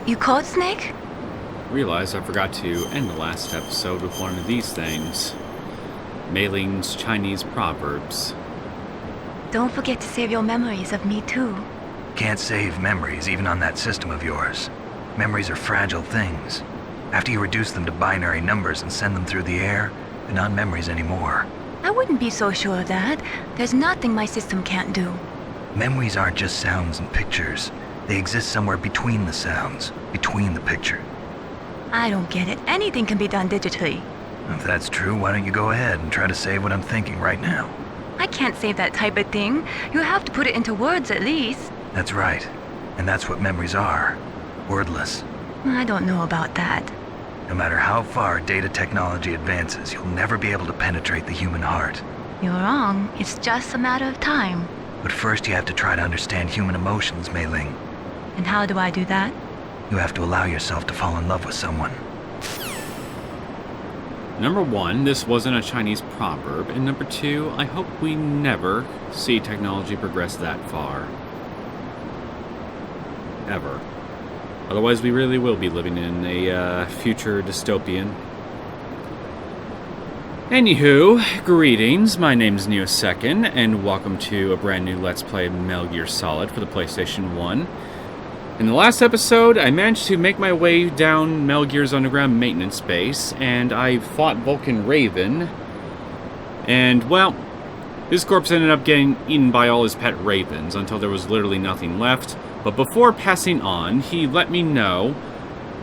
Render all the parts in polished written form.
You called Snake? Realized I forgot to end the last episode with one of these things. Mei Ling's Chinese proverbs. Don't forget to save your memories of me too. Can't save memories even on that system of yours. Memories are fragile things. After you reduce them to binary numbers and send them through the air, they're not memories anymore. I wouldn't be so sure of that. There's nothing my system can't do. Memories aren't just sounds and pictures. They exist somewhere between the sounds, between the picture. I don't get it. Anything can be done digitally. If that's true, why don't you go ahead and try to say what I'm thinking right now? I can't save that type of thing. You have to put it into words at least. That's right. And that's what memories are. Wordless. I don't know about that. No matter how far data technology advances, you'll never be able to penetrate the human heart. You're wrong. It's just a matter of time. But first you have to try to understand human emotions, Mei Ling. And how do I do that? You have to allow yourself to fall in love with someone. Number one, this wasn't a Chinese proverb. And number two, I hope we never see technology progress that far. Ever. Otherwise, we really will be living in a future dystopian. Anywho, greetings, my name's Neosekken, and welcome to a brand new Let's Play Metal Gear Solid for the PlayStation 1. In the last episode, I managed to make my way down Metal Gear's underground maintenance base, and I fought Vulcan Raven. And, well, his corpse ended up getting eaten by all his pet ravens until there was literally nothing left. But before passing on, he let me know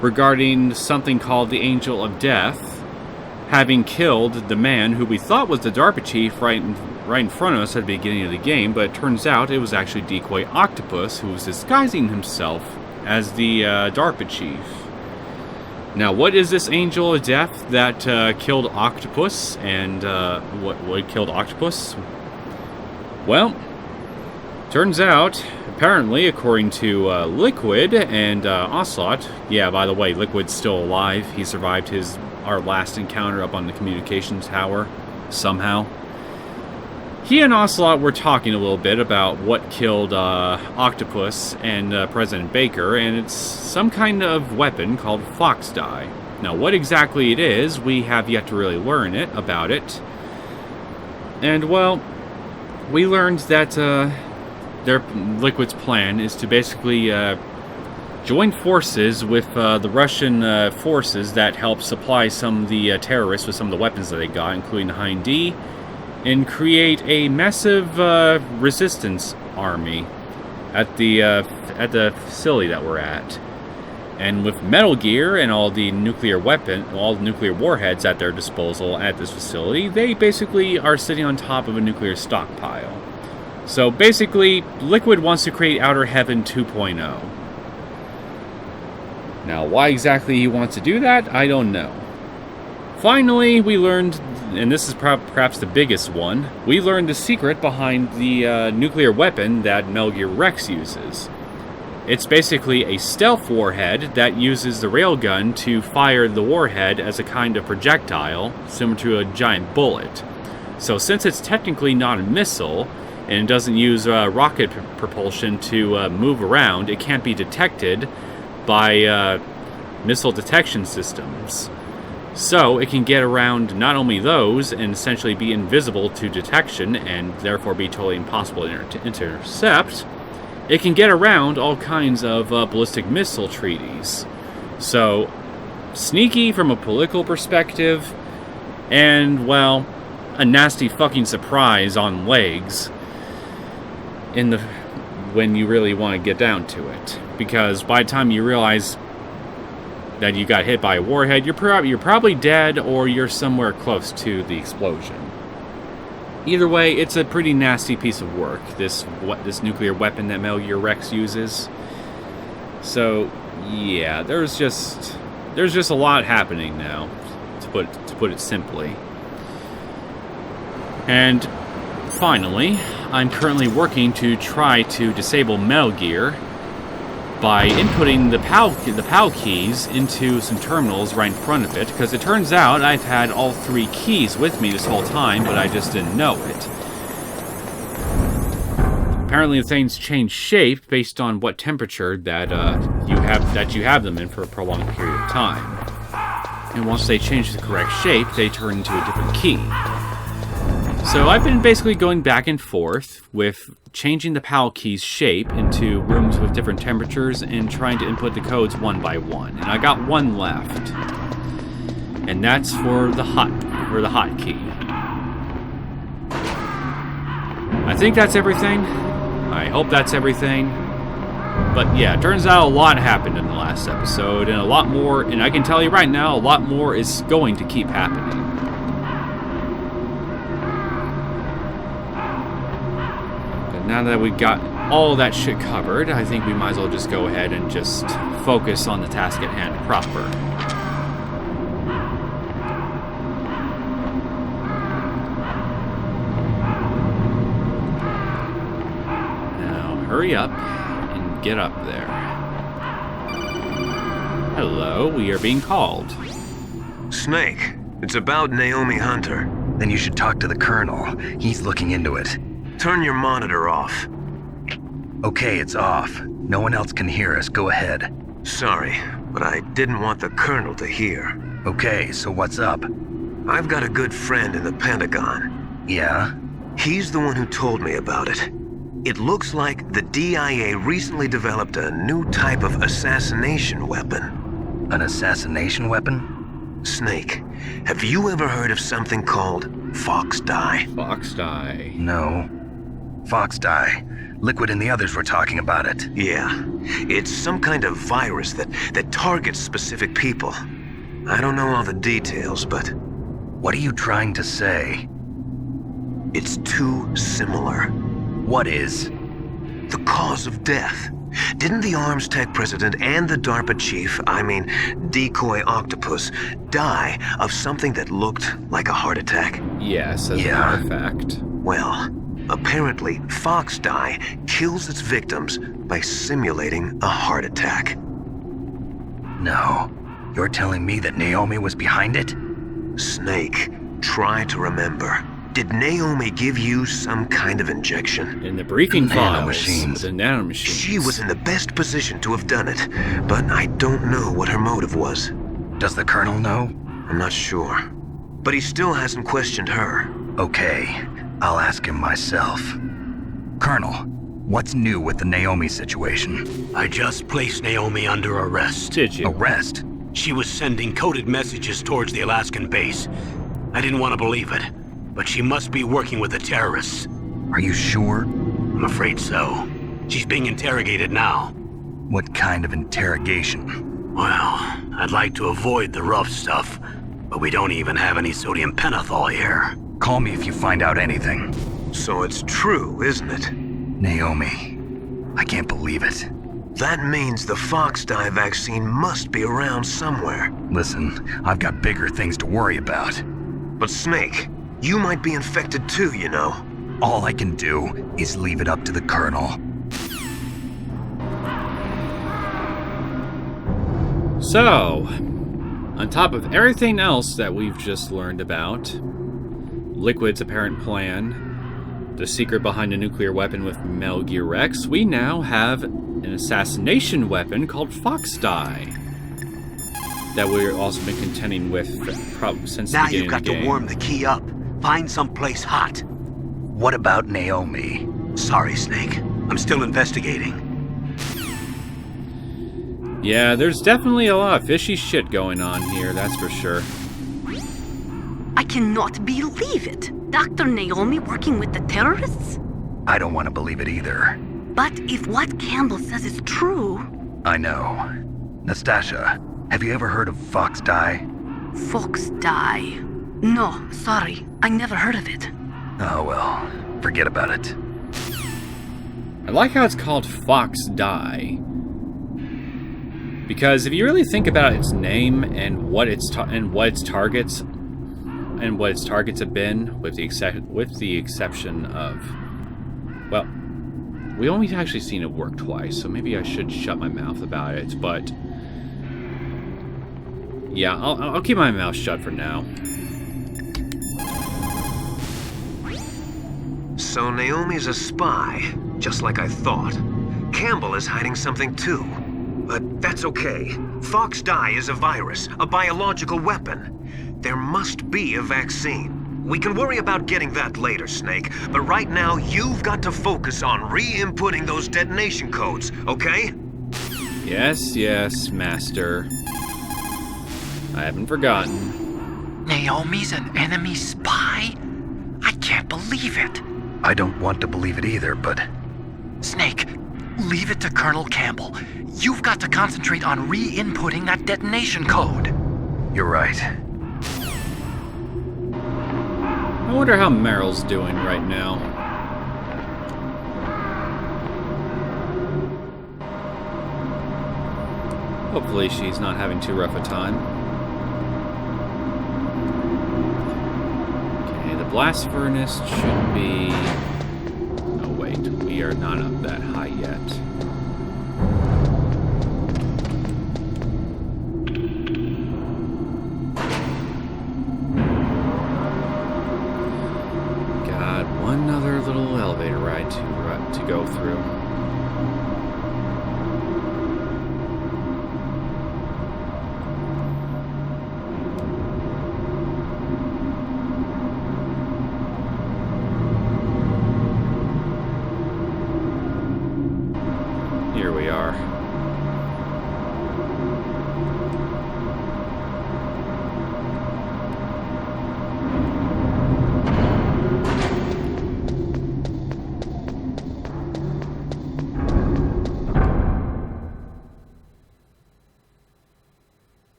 regarding something called the Angel of Death, having killed the man who we thought was the DARPA chief right in front of us at the beginning of the game, but it turns out it was actually Decoy Octopus who was disguising himself as the DARPA chief. Now, what is this Angel of Death that killed Octopus, and what killed Octopus? Well, turns out, apparently, according to Liquid and Ocelot, yeah, by the way, Liquid's still alive. He survived our last encounter up on the communications tower, somehow. He and Ocelot were talking a little bit about what killed Octopus and President Baker, and it's some kind of weapon called Fox Dye. Now, what exactly it is, we have yet to really learn about it. And, well, we learned that Liquid's plan is to basically join forces with the Russian forces that help supply some of the terrorists with some of the weapons that they got, including the Hind D, and create a massive resistance army at the facility that we're at. And with Metal Gear and all the nuclear warheads at their disposal at this facility, they basically are sitting on top of a nuclear stockpile. So basically, Liquid wants to create Outer Heaven 2.0. Now, why exactly he wants to do that, I don't know. Finally, we learned, and this is perhaps the biggest one, we learned the secret behind the nuclear weapon that Metal Gear Rex uses. It's basically a stealth warhead that uses the railgun to fire the warhead as a kind of projectile, similar to a giant bullet. So since it's technically not a missile, and it doesn't use rocket propulsion to move around, it can't be detected by missile detection systems. So it can get around not only those and essentially be invisible to detection and therefore be totally impossible to intercept, it can get around all kinds of ballistic missile treaties. So, sneaky from a political perspective, and, well, a nasty fucking surprise on legs when you really want to get down to it. Because by the time you realize that you got hit by a warhead, you're probably dead or you're somewhere close to the explosion. Either way, it's a pretty nasty piece of work, this nuclear weapon that Metal Gear Rex uses. So, yeah, there's just a lot happening now, to put it simply. And finally, I'm currently working to try to disable Metal Gear by inputting the PAL keys into some terminals right in front of it, because it turns out I've had all three keys with me this whole time, but I just didn't know it. apparently things change shape based on what temperature that you have them in for a prolonged period of time. And once they change the correct shape, they turn into a different key. So I've been basically going back and forth with changing the PAL key's shape into rooms with different temperatures and trying to input the codes one by one. And I got one left. And that's for the hot key. I think that's everything. I hope that's everything. But yeah, it turns out a lot happened in the last episode, and a lot more, and I can tell you right now, a lot more is going to keep happening. But now that we've got all that shit covered, I think we might as well just go ahead and just focus on the task at hand proper. Hurry up and get up there. Hello, we are being called. Snake, it's about Naomi Hunter. Then you should talk to the Colonel. He's looking into it. Turn your monitor off. Okay, it's off. No one else can hear us. Go ahead. Sorry, but I didn't want the Colonel to hear. Okay, so what's up? I've got a good friend in the Pentagon. Yeah? He's the one who told me about it. It looks like the DIA recently developed a new type of assassination weapon. An assassination weapon? Snake, have you ever heard of something called Fox Dye? Fox Dye. No. Fox Dye. Liquid and the others were talking about it. Yeah. It's some kind of virus that targets specific people. I don't know all the details, but... What are you trying to say? It's too similar. What is? The cause of death. Didn't the Arms Tech president and the DARPA chief, Decoy Octopus, die of something that looked like a heart attack? Yes, as a matter of fact. Well, apparently Fox Dye kills its victims by simulating a heart attack. No. You're telling me that Naomi was behind it? Snake, try to remember. Did Naomi give you some kind of injection? In the briefing files, nanomachines. the nanomachines. She was in the best position to have done it, but I don't know what her motive was. Does the Colonel know? I'm not sure. But he still hasn't questioned her. Okay, I'll ask him myself. Colonel, what's new with the Naomi situation? I just placed Naomi under arrest. Did you? Arrest? She was sending coded messages towards the Alaskan base. I didn't want to believe it, but she must be working with the terrorists. Are you sure? I'm afraid so. She's being interrogated now. What kind of interrogation? Well, I'd like to avoid the rough stuff, but we don't even have any sodium pentothal here. Call me if you find out anything. So it's true, isn't it? Naomi, I can't believe it. That means the Fox Dye vaccine must be around somewhere. Listen, I've got bigger things to worry about. But Snake, you might be infected too, you know. All I can do is leave it up to the Colonel. So, on top of everything else that we've just learned about, Liquid's apparent plan, the secret behind a nuclear weapon with Metal Gear Rex, we now have an assassination weapon called Fox Dye that we've also been contending with since the Now beginning you've got of the game. to warm the key up. Find someplace hot. What about Naomi? Sorry, Snake. I'm still investigating. Yeah, there's definitely a lot of fishy shit going on here, that's for sure. I cannot believe it. Dr. Naomi working with the terrorists? I don't want to believe it either. But if what Campbell says is true... I know. Nastasha, have you ever heard of Fox Dye? Fox Dye. No, sorry. I never heard of it. Oh well, forget about it. I like how it's called Fox Dye. Because if you really think about its name and what its targets have been, with the exception of, well, we only actually seen it work twice, so maybe I should shut my mouth about it. But yeah, I'll keep my mouth shut for now. So Naomi's a spy, just like I thought. Campbell is hiding something too. But that's okay. Fox dye is a virus, a biological weapon. There must be a vaccine. We can worry about getting that later, Snake, but right now you've got to focus on re-inputting those detonation codes, okay? Yes, yes, Master. I haven't forgotten. Naomi's an enemy spy? I can't believe it. I don't want to believe it either, but Snake, leave it to Colonel Campbell. You've got to concentrate on re-inputting that detonation code. you're right. I wonder how Meryl's doing right now. Hopefully she's not having too rough a time. Okay, the blast furnace should be... Oh wait, we are not up that high yet. Got one other little elevator ride to go through. Here we are.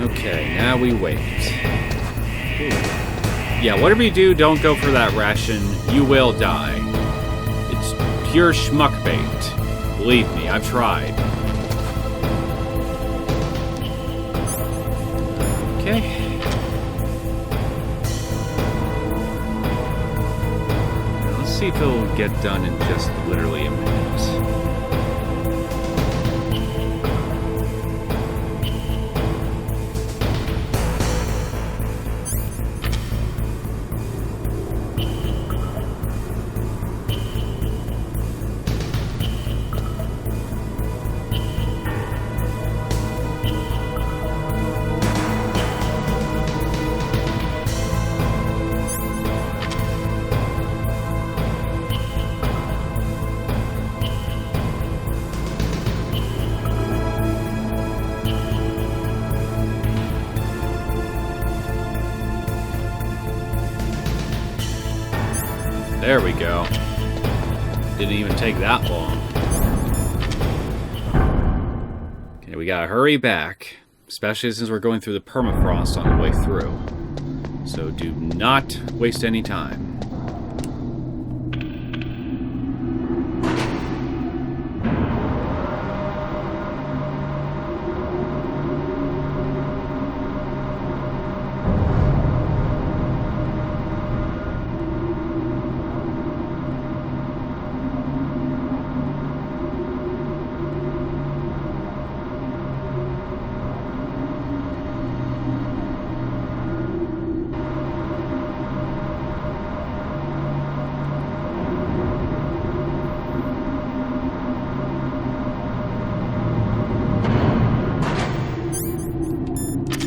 Okay, now we wait. Ooh. Yeah, whatever you do, don't go for that ration. You will die. It's pure schmuck bait. Believe me, I've tried. Okay. Let's see if it'll get done in just literally a minute. There we go. Didn't even take that long. Okay, we gotta hurry back. Especially since we're going through the permafrost on the way through. So do not waste any time.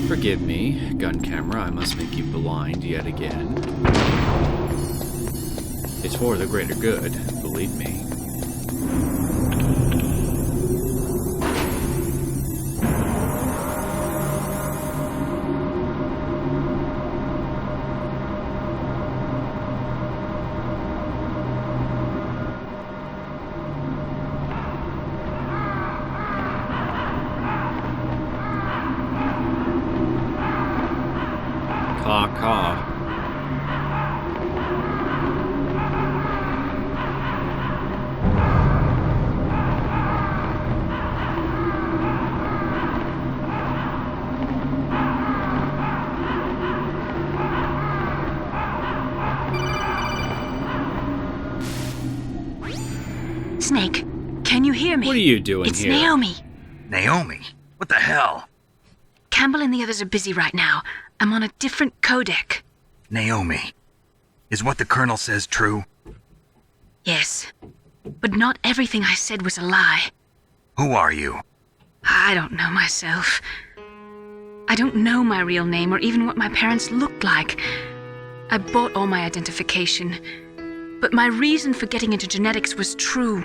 Forgive me, gun camera, I must make you blind yet again. It's for the greater good, believe me. Caw. Snake, can you hear me? What are you doing It's here? Naomi. Naomi? What the hell? Campbell and the others are busy right now. I'm on a different codec. Naomi, is what the Colonel says true? Yes, but not everything I said was a lie. Who are you? I don't know myself. I don't know my real name or even what my parents looked like. I bought all my identification, but my reason for getting into genetics was true.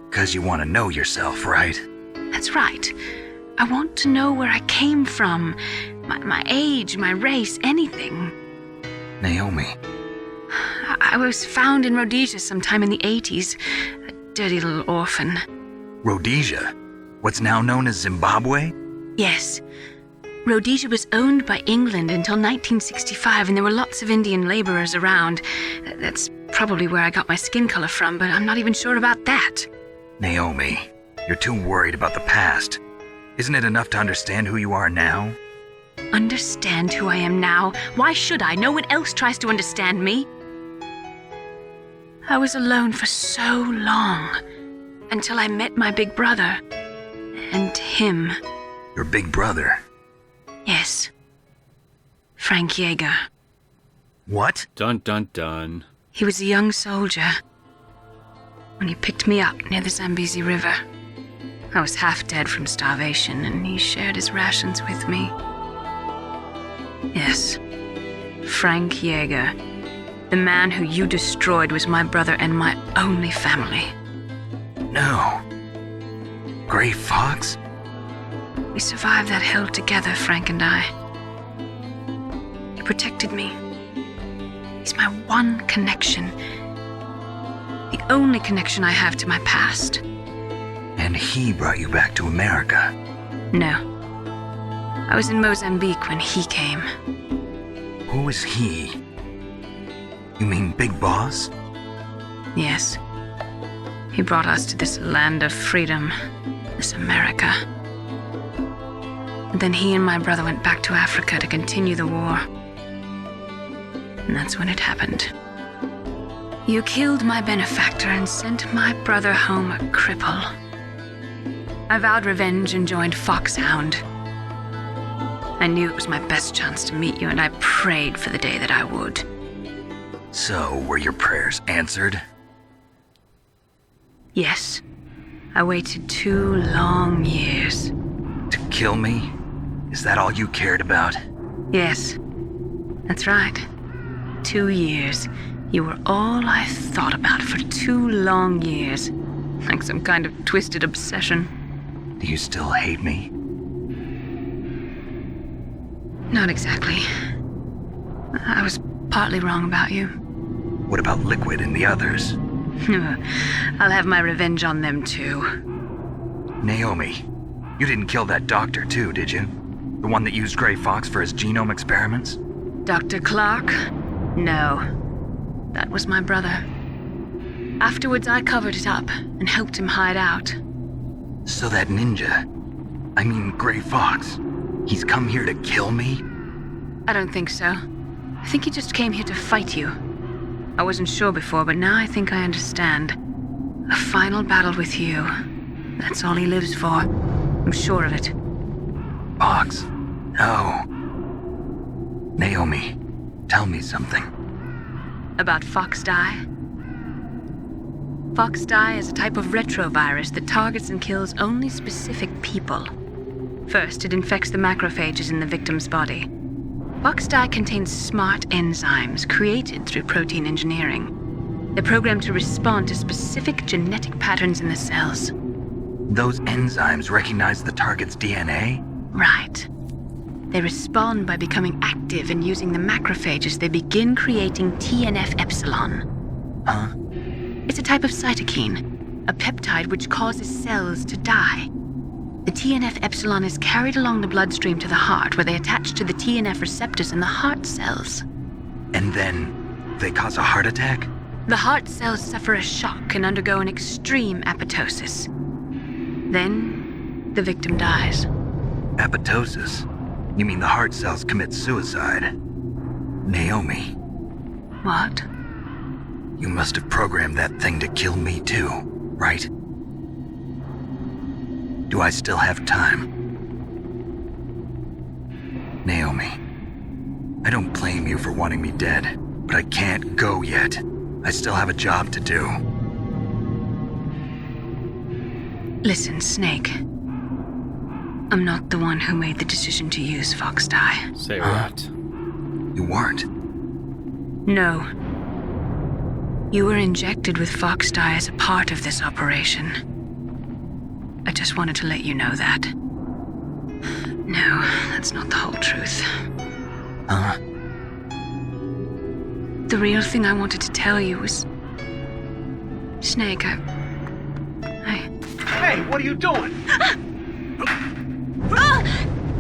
'Cause you want to know yourself, right? That's right. I want to know where I came from, my age, my race, anything. Naomi, I was found in Rhodesia sometime in the 80s, a dirty little orphan. Rhodesia? What's now known as Zimbabwe? Yes. Rhodesia was owned by England until 1965, and there were lots of Indian laborers around. That's probably where I got my skin color from, but I'm not even sure about that. Naomi, you're too worried about the past. Isn't it enough to understand who you are now? Understand who I am now? Why should I? No one else tries to understand me. I was alone for so long, until I met my big brother. And him. Your big brother? Yes. Frank Yeager. What? Dun dun dun. He was a young soldier when he picked me up near the Zambezi River. I was half dead from starvation, and he shared his rations with me. Yes, Frank Yeager. The man who you destroyed was my brother and my only family. No. Gray Fox? We survived that hell together, Frank and I. He protected me. He's my one connection. The only connection I have to my past. And he brought you back to America? No. I was in Mozambique when he came. Who is he? You mean Big Boss? Yes. He brought us to this land of freedom, this America. And then he and my brother went back to Africa to continue the war. And that's when it happened. You killed my benefactor and sent my brother home a cripple. I vowed revenge and joined Foxhound. I knew it was my best chance to meet you, and I prayed for the day that I would. So, were your prayers answered? Yes. I waited 2 long years. To kill me? Is that all you cared about? Yes. That's right. 2 years. You were all I thought about for 2 long years. Like some kind of twisted obsession. Do you still hate me? Not exactly. I was partly wrong about you. What about Liquid and the others? I'll have my revenge on them too. Naomi, you didn't kill that doctor too, did you? The one that used Gray Fox for his genome experiments? Dr. Clark? No. That was my brother. Afterwards, I covered it up and helped him hide out. So that ninja, I mean Gray Fox, he's come here to kill me? I don't think so. I think he just came here to fight you. I wasn't sure before, but now I think I understand. A final battle with you. That's all he lives for. I'm sure of it. Fox? No. Naomi, tell me something. About Fox Die? Fox Die is a type of retrovirus that targets and kills only specific people. First, it infects the macrophages in the victim's body. Fox Die contains smart enzymes created through protein engineering. They're programmed to respond to specific genetic patterns in the cells. Those enzymes recognize the target's DNA? Right. They respond by becoming active and using the macrophages. They begin creating TNF-epsilon. Huh? It's a type of cytokine, a peptide which causes cells to die. The TNF-epsilon is carried along the bloodstream to the heart, where they attach to the TNF receptors in the heart cells. And then they cause a heart attack? The heart cells suffer a shock and undergo an extreme apoptosis. Then, the victim dies. Apoptosis? You mean the heart cells commit suicide? Naomi, What? you must have programmed that thing to kill me too, right? Do I still have time? Naomi, I don't blame you for wanting me dead, but I can't go yet. I still have a job to do. Listen, Snake. I'm not the one who made the decision to use Fox Dye. Say what? You weren't. No. You were injected with Fox Dye as a part of this operation. I just wanted to let you know that. No, that's not the whole truth. Huh? The real thing I wanted to tell you was... Snake, I... Hey, what are you doing?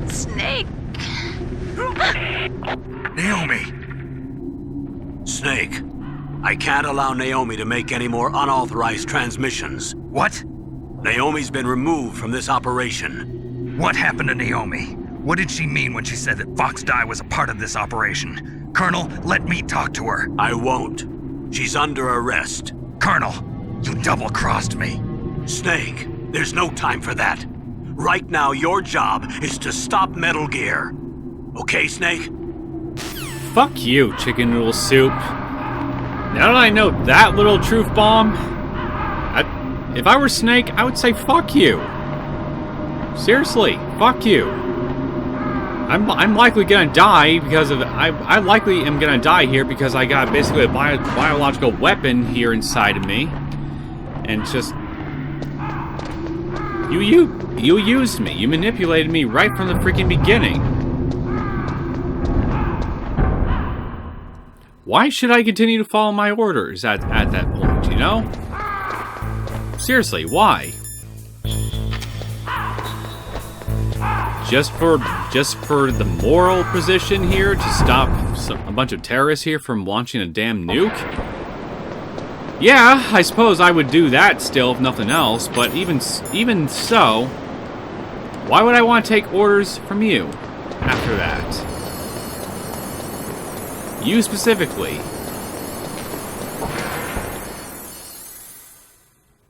Snake! Naomi! Snake, I can't allow Naomi to make any more unauthorized transmissions. What? Naomi's been removed from this operation. What happened to Naomi? What did she mean when she said that Fox Dye was a part of this operation? Colonel, let me talk to her. I won't. She's under arrest. Colonel, you double-crossed me. Snake, there's no time for that. Right now, your job is to stop Metal Gear. Okay, Snake? Fuck you, chicken noodle soup. Now that I know that little truth bomb, if I were Snake, I would say fuck you. Seriously, fuck you. I'm likely gonna die because of I likely am gonna die here because I got basically a biological weapon here inside of me, and just you used me. You manipulated me right from the freaking beginning. Why should I continue to follow my orders at that point, you know? Seriously, why? Just for the moral position here to stop a bunch of terrorists here from launching a damn nuke? Yeah, I suppose I would do that still if nothing else, but even so, why would I want to take orders from you after that? You specifically.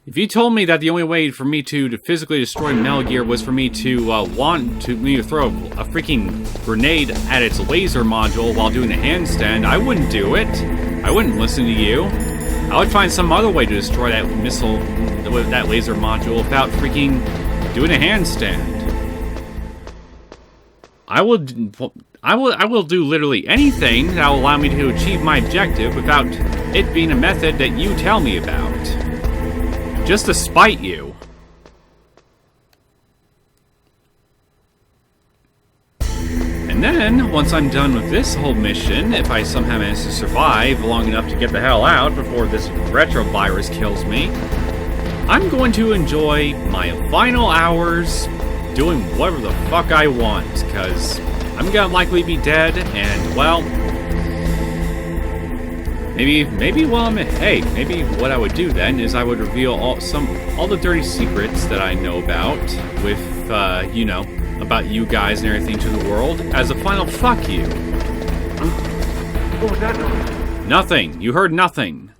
If you told me that the only way for me to physically destroy Metal Gear was for me to throw a freaking grenade at its laser module while doing a handstand, I wouldn't do it. I wouldn't listen to you. I would find some other way to destroy that missile, that laser module, without freaking doing a handstand. I will do literally anything that will allow me to achieve my objective without it being a method that you tell me about. Just to spite you. And then, once I'm done with this whole mission, if I somehow manage to survive long enough to get the hell out before this retrovirus kills me, I'm going to enjoy my final hours doing whatever the fuck I want, because I'm gonna likely be dead, and, well, maybe what I would do then is I would reveal all the dirty secrets that I know about with, about you guys and everything to the world as a final fuck you. What was that noise? Nothing. You heard nothing.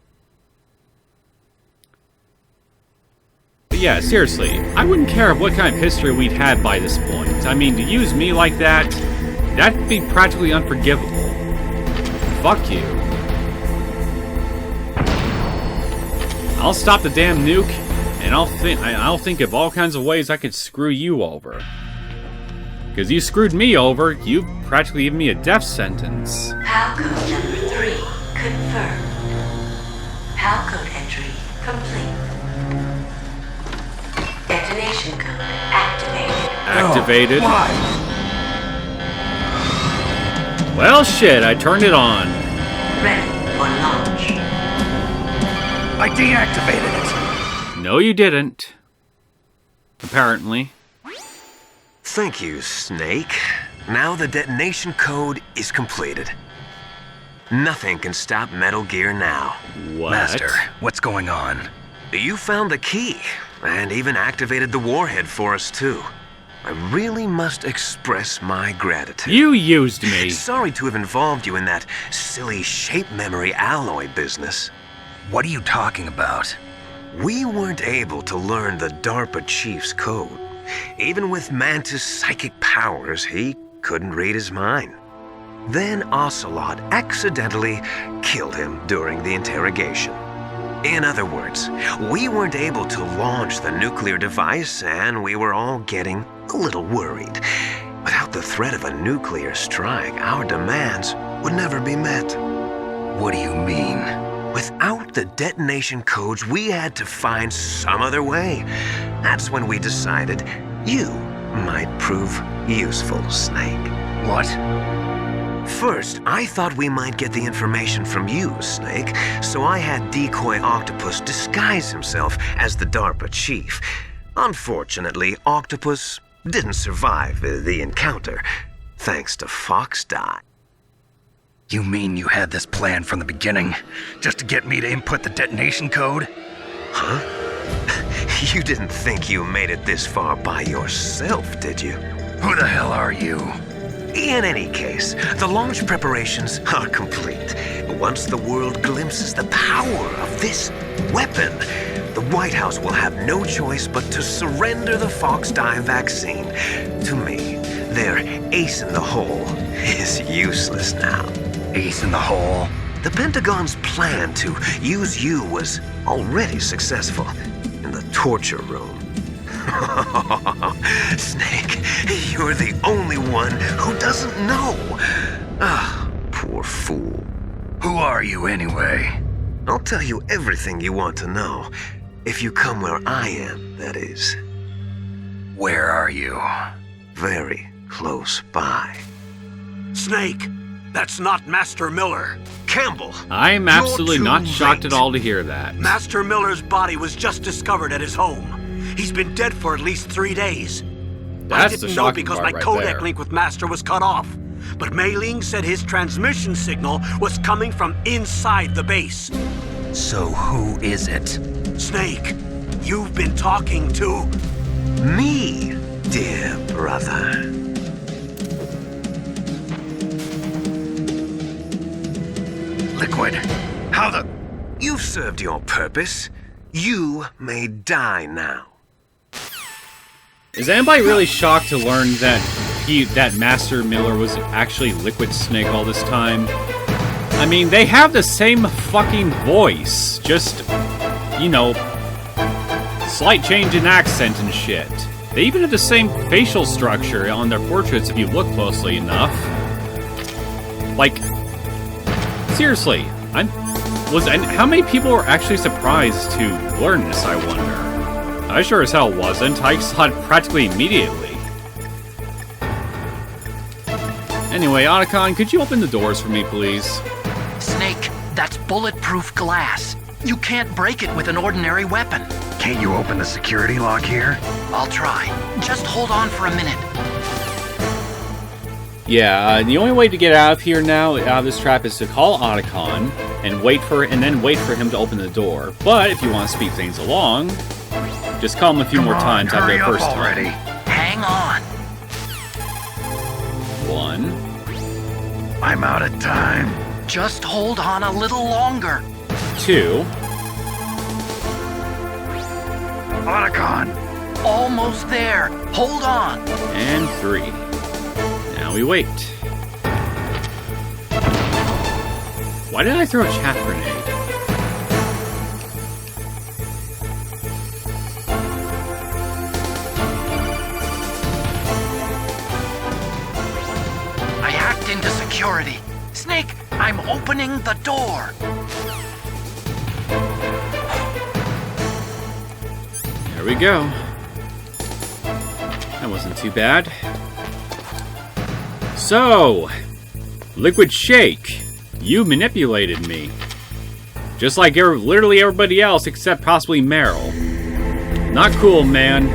But yeah, seriously, I wouldn't care what kind of history we'd had by this point. I mean, to use me like that, that'd be practically unforgivable. Fuck you. I'll stop the damn nuke, and I'll think of all kinds of ways I could screw you over. Because you screwed me over, you practically given me a death sentence. PAL code number 3 confirmed. PAL code entry complete. Detonation code activated. Activated? Oh, why? Well, shit, I turned it on. Ready for launch. I deactivated it. No, you didn't. Apparently. Thank you, Snake. Now the detonation code is completed. Nothing can stop Metal Gear now. What? Master, what's going on? You found the key, and even activated the warhead for us, too. I really must express my gratitude. You used me. Sorry to have involved you in that silly shape memory alloy business. What are you talking about? We weren't able to learn the DARPA chief's code. Even with Mantis' psychic powers, he couldn't read his mind. Then Ocelot accidentally killed him during the interrogation. In other words, we weren't able to launch the nuclear device, and we were all getting a little worried. Without the threat of a nuclear strike, our demands would never be met. What do you mean? Without the detonation codes, we had to find some other way. That's when we decided you might prove useful, Snake. What? First, I thought we might get the information from you, Snake, so I had Decoy Octopus disguise himself as the DARPA chief. Unfortunately, Octopus didn't survive the encounter, thanks to Fox Die. You mean you had this plan from the beginning, just to get me to input the detonation code? Huh? You didn't think you made it this far by yourself, did you? Who the hell are you? In any case, the launch preparations are complete. Once the world glimpses the power of this weapon, the White House will have no choice but to surrender the Fox Die vaccine to me. Their ace in the hole is useless now. Ace in the hole? The Pentagon's plan to use you was already successful in the torture room. Snake, you're the only one who doesn't know. Ah, poor fool. Who are you anyway? I'll tell you everything you want to know. If you come where I am, that is. Where are you? Very close by. Snake, that's not Master Miller. Campbell! I'm absolutely you're not too shocked at late. all to hear that. Master Miller's body was just discovered at his home. He's been dead for at least 3 days. I That's the didn't know shocking because part my right codec there. link with Master was cut off. But Mei Ling said his transmission signal was coming from inside the base. So who is it? Snake, you've been talking to... Me, dear brother. Liquid. How the... You've served your purpose. You may die now. Is anybody really shocked to learn that that Master Miller was actually Liquid Snake all this time? I mean, they have the same fucking voice, just, you know, slight change in accent and shit. They even have the same facial structure on their portraits if you look closely enough. Like, seriously, and how many people were actually surprised to learn this, I wonder? I sure as hell wasn't. I saw it practically immediately. Anyway, Otacon, could you open the doors for me, please? Snake, that's bulletproof glass. You can't break it with an ordinary weapon. Can't you open the security lock here? I'll try. Just hold on for a minute. Yeah, the only way to get out of here now, out of this trap, is to call Otacon and then wait for him to open the door. But if you want to speed things along, just call him a few Come more on, times after hurry the up first already. time. Hang on. 1, I'm out of time. Just hold on a little longer. 2, Otacon! Almost there. Hold on. and 3. Now we wait. Why did I throw a chaff grenade? I hacked into security. Snake, I'm opening the door. There we go. That wasn't too bad. So, Liquid Shake, you manipulated me. Just like literally everybody else except possibly Meryl. Not cool, man.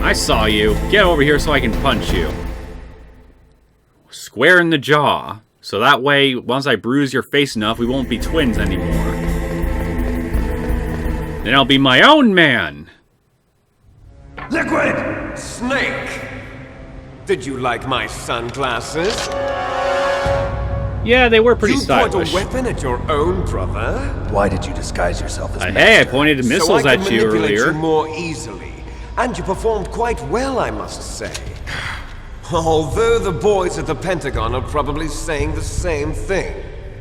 I saw you. Get over here so I can punch you. Square in the jaw. So that way, once I bruise your face enough, we won't be twins anymore. Then I'll be my own man. Liquid! Snake! Did you like my sunglasses? Yeah, they were pretty you stylish. point a weapon at your own brother? Why did you disguise yourself as Hey, I pointed So I missiles can at you manipulate earlier. you more easily. And you performed quite well, I must say. Although the boys at the Pentagon are probably saying the same thing.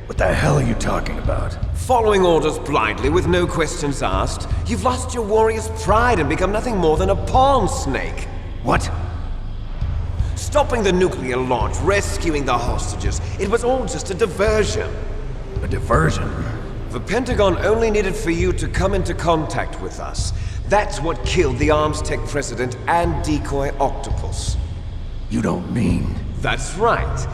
What the hell are you talking about? Following orders blindly with no questions asked, you've lost your warrior's pride and become nothing more than a pawn snake. What? Stopping the nuclear launch, rescuing the hostages, it was all just a diversion. A diversion? The Pentagon only needed for you to come into contact with us. That's what killed the Armstech president and decoy octopus. You don't mean... That's right.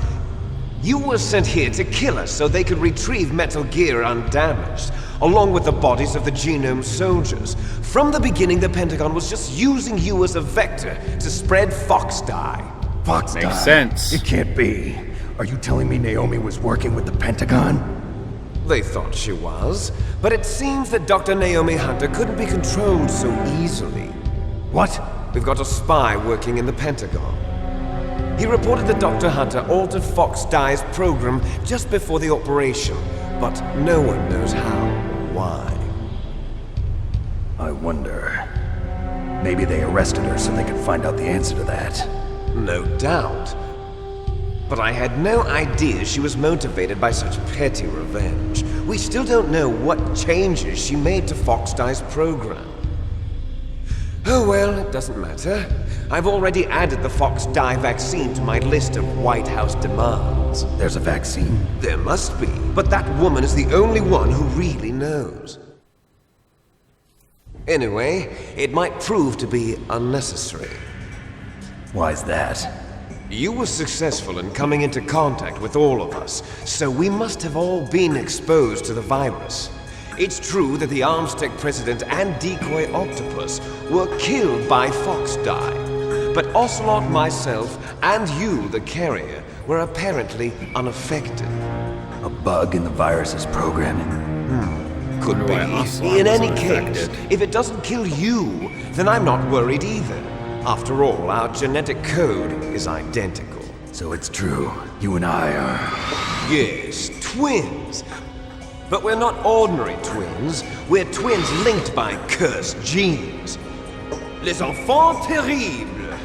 You were sent here to kill us so they could retrieve Metal Gear undamaged, along with the bodies of the Genome soldiers. From the beginning, the Pentagon was just using you as a vector to spread Fox dye. Fox Makes dye? sense. It can't be. Are you telling me Naomi was working with the Pentagon? They thought she was, but it seems that Dr. Naomi Hunter couldn't be controlled so easily. What? We've got a spy working in the Pentagon. He reported that Dr. Hunter altered Fox Dye's program just before the operation, but no one knows how or why. I wonder... Maybe they arrested her so they could find out the answer to that. No doubt. But I had no idea she was motivated by such petty revenge. We still don't know what changes she made to Fox Dye's program. Oh well, it doesn't matter. I've already added the Fox Dye vaccine to my list of White House demands. There's a vaccine? There must be, but that woman is the only one who really knows. Anyway, it might prove to be unnecessary. Why's that? You were successful in coming into contact with all of us, so we must have all been exposed to the virus. It's true that the Armstech president and decoy octopus were killed by Fox Dye, but Ocelot, myself, and you, the carrier, were apparently unaffected. A bug in the virus's programming? Could be. Why Ocelot In was any unaffected. case, if it doesn't kill you, then I'm not worried either. After all, our genetic code is identical. So it's true. You and I are... Yes, twins. But we're not ordinary twins. We're twins linked by cursed genes. Les enfants terribles.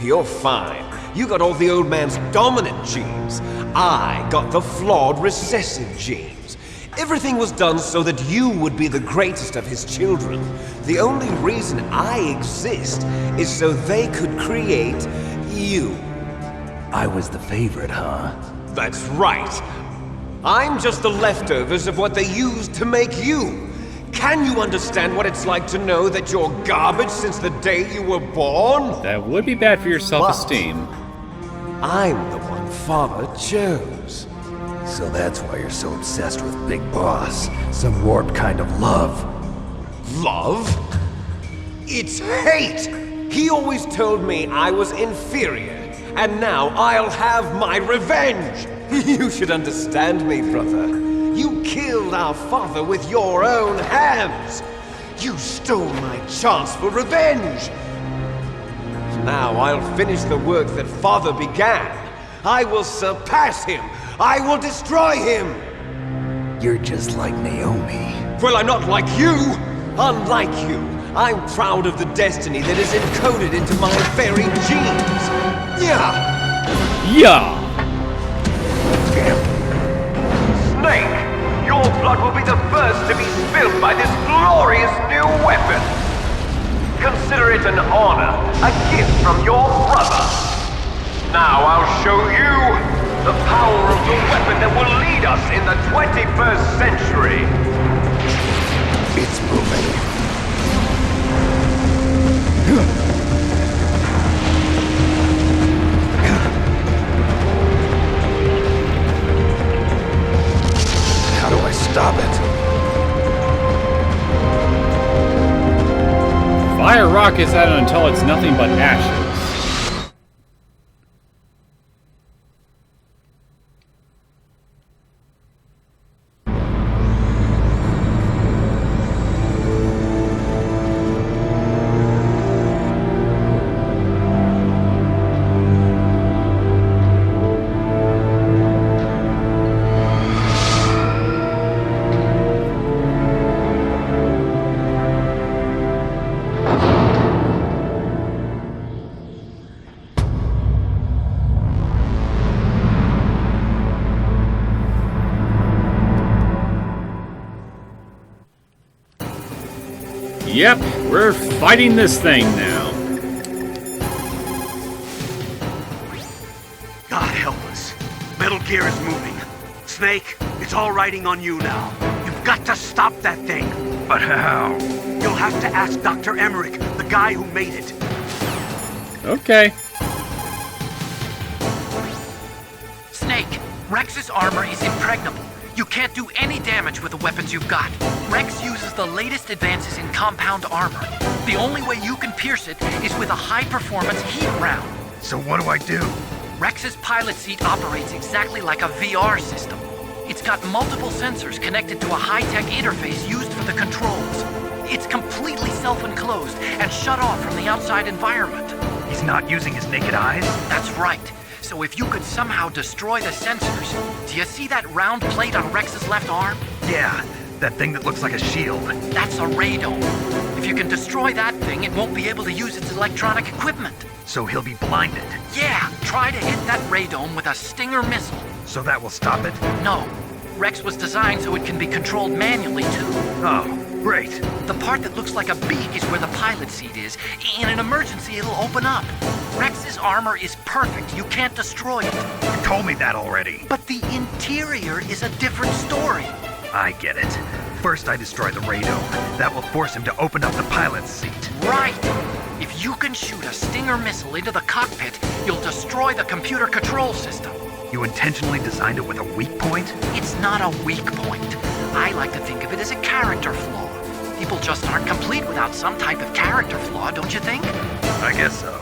You're fine. You got all the old man's dominant genes. I got the flawed recessive genes. Everything was done so that you would be the greatest of his children. The only reason I exist is so they could create you. I was the favorite, huh? That's right. I'm just the leftovers of what they used to make you. Can you understand what it's like to know that you're garbage since the day you were born? That would be bad for your self-esteem. I'm the one Father chose. So that's why you're so obsessed with Big Boss. Some warped kind of love. Love? It's hate! He always told me I was inferior, and now I'll have my revenge! You should understand me, brother. You killed our father with your own hands! You stole my chance for revenge! Now I'll finish the work that Father began. I will surpass him! I will destroy him! You're just like Naomi. Well, I'm not like you! Unlike you, I'm proud of the destiny that is encoded into my very genes! Yeah! Yeah! Snake! Your blood will be the first to be spilled by this glorious new weapon! Consider it an honor, a gift from your brother! Now I'll show you the power of the weapon that will lead us in the 21st century! It's moving. How do I stop it? Fire rockets at it until it's nothing but ashes. Yep, we're fighting this thing now. God help us. Metal Gear is moving. Snake, it's all riding on you now. You've got to stop that thing. But how? You'll have to ask Dr. Emmerich, the guy who made it. Okay. Snake, Rex's armor is impregnable. You can't do any damage with the weapons you've got. Rex uses the latest advances in compound armor. The only way you can pierce it is with a high-performance heat round. So what do I do? Rex's pilot seat operates exactly like a VR system. It's got multiple sensors connected to a high-tech interface used for the controls. It's completely self-enclosed and shut off from the outside environment. He's not using his naked eyes? That's right. So if you could somehow destroy the sensors, do you see that round plate on Rex's left arm? Yeah, that thing that looks like a shield. That's a radome. If you can destroy that thing, it won't be able to use its electronic equipment. So he'll be blinded. Yeah, try to hit that radome with a Stinger missile. So that will stop it? No. Rex was designed so it can be controlled manually, too. Oh, great. The part that looks like a beak is where the pilot seat is. In an emergency, it'll open up. Rex's armor is perfect. You can't destroy it. You told me that already. But the interior is a different story. I get it. First I destroy the radome. That will force him to open up the pilot's seat. Right. If you can shoot a Stinger missile into the cockpit, you'll destroy the computer control system. You intentionally designed it with a weak point? It's not a weak point. I like to think of it as a character flaw. People just aren't complete without some type of character flaw, don't you think? I guess so.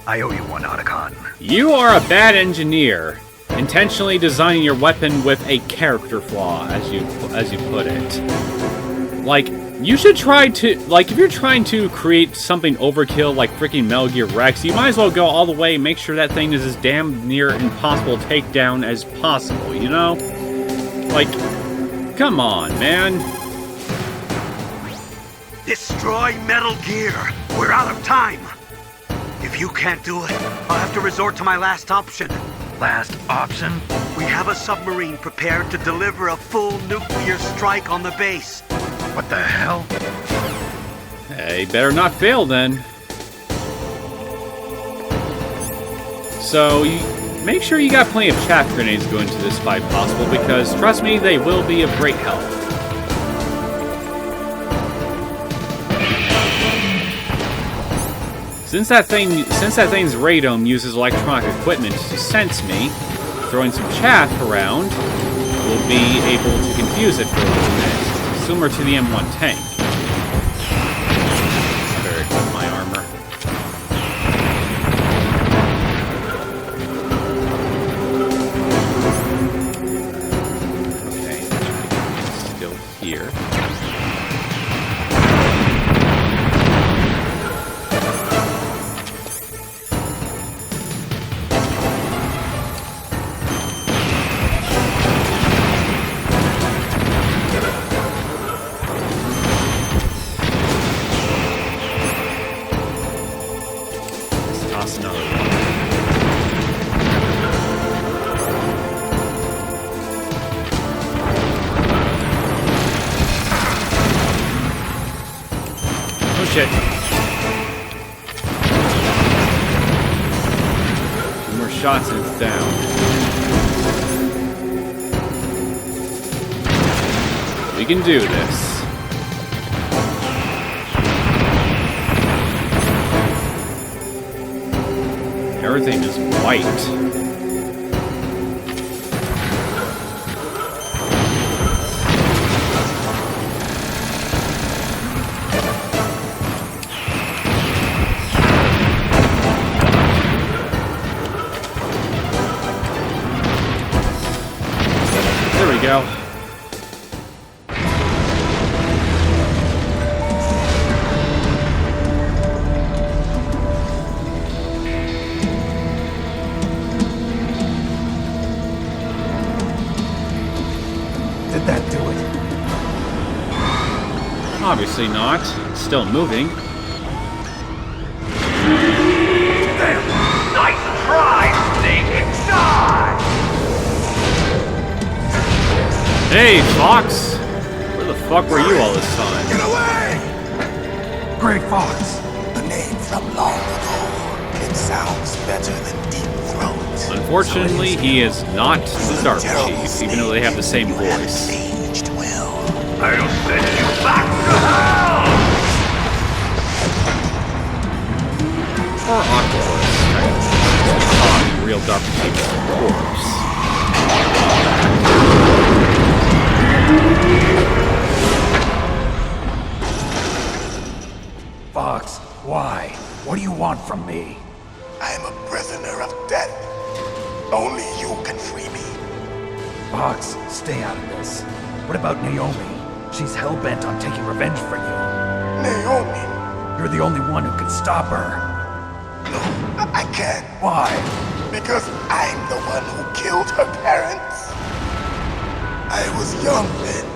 I owe you one, Otacon. You are a bad engineer, intentionally designing your weapon with a character flaw, as you put it. Like, you should try to, like, if you're trying to create something overkill like freaking Metal Gear Rex, you might as well go all the way and make sure that thing is as damn near impossible to take down as possible, you know? Like, come on, man. Destroy Metal Gear. We're out of time. If you can't do it, I'll have to resort to my last option. Last option? We have a submarine prepared to deliver a full nuclear strike on the base. What the hell? Hey, better not fail then. So, make sure you got plenty of chaff grenades going to this fight possible, because trust me, they will be of great help. Since that thing's radome uses electronic equipment to sense me, throwing some chaff around will be able to confuse it for a little bit, similar to the M1 tank. Better equip my armor. Okay, still here. Shit. Two more shots and it's down. We can do this. Everything is white. Go. Did that do it? Obviously not. It's still moving. Damn! Nice try, Snake! Die! Hey, Fox! Where the fuck were you all this time? Get away! Great Fox. A name from long ago. It sounds better than Deep Throat. Unfortunately, he is not the Dark Chief, even though they have the same voice. Aged well. I'll send you back to hell! Or Octopus. Oh, the real Dark Chief, of course. Fox, why? What do you want from me? I'm a prisoner of death. Only you can free me. Fox, stay out of this. What about Naomi? She's hell-bent on taking revenge for you. Naomi? You're the only one who can stop her. No, I can't. Why? Because I'm the one who killed her parents. I was young then,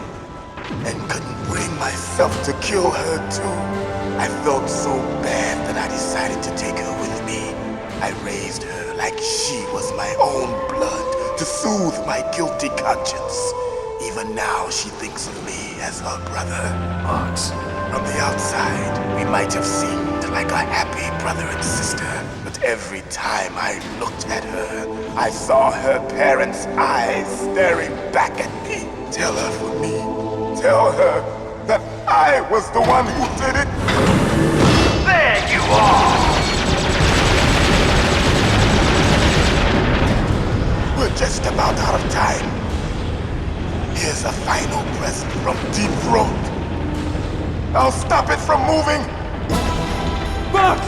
and couldn't bring myself to kill her too. I felt so bad that I decided to take her with me. I raised her like she was my own blood to soothe my guilty conscience. Even now she thinks of me as her brother. Fox. From the outside, we might have seemed like a happy brother and sister, but every time I looked at her, I saw her parents' eyes staring back at me. Tell her for me. Tell her that I was the one who did it. There you are! We're just about out of time. Here's a final present from Deep Throat. I'll stop it from moving. Fox!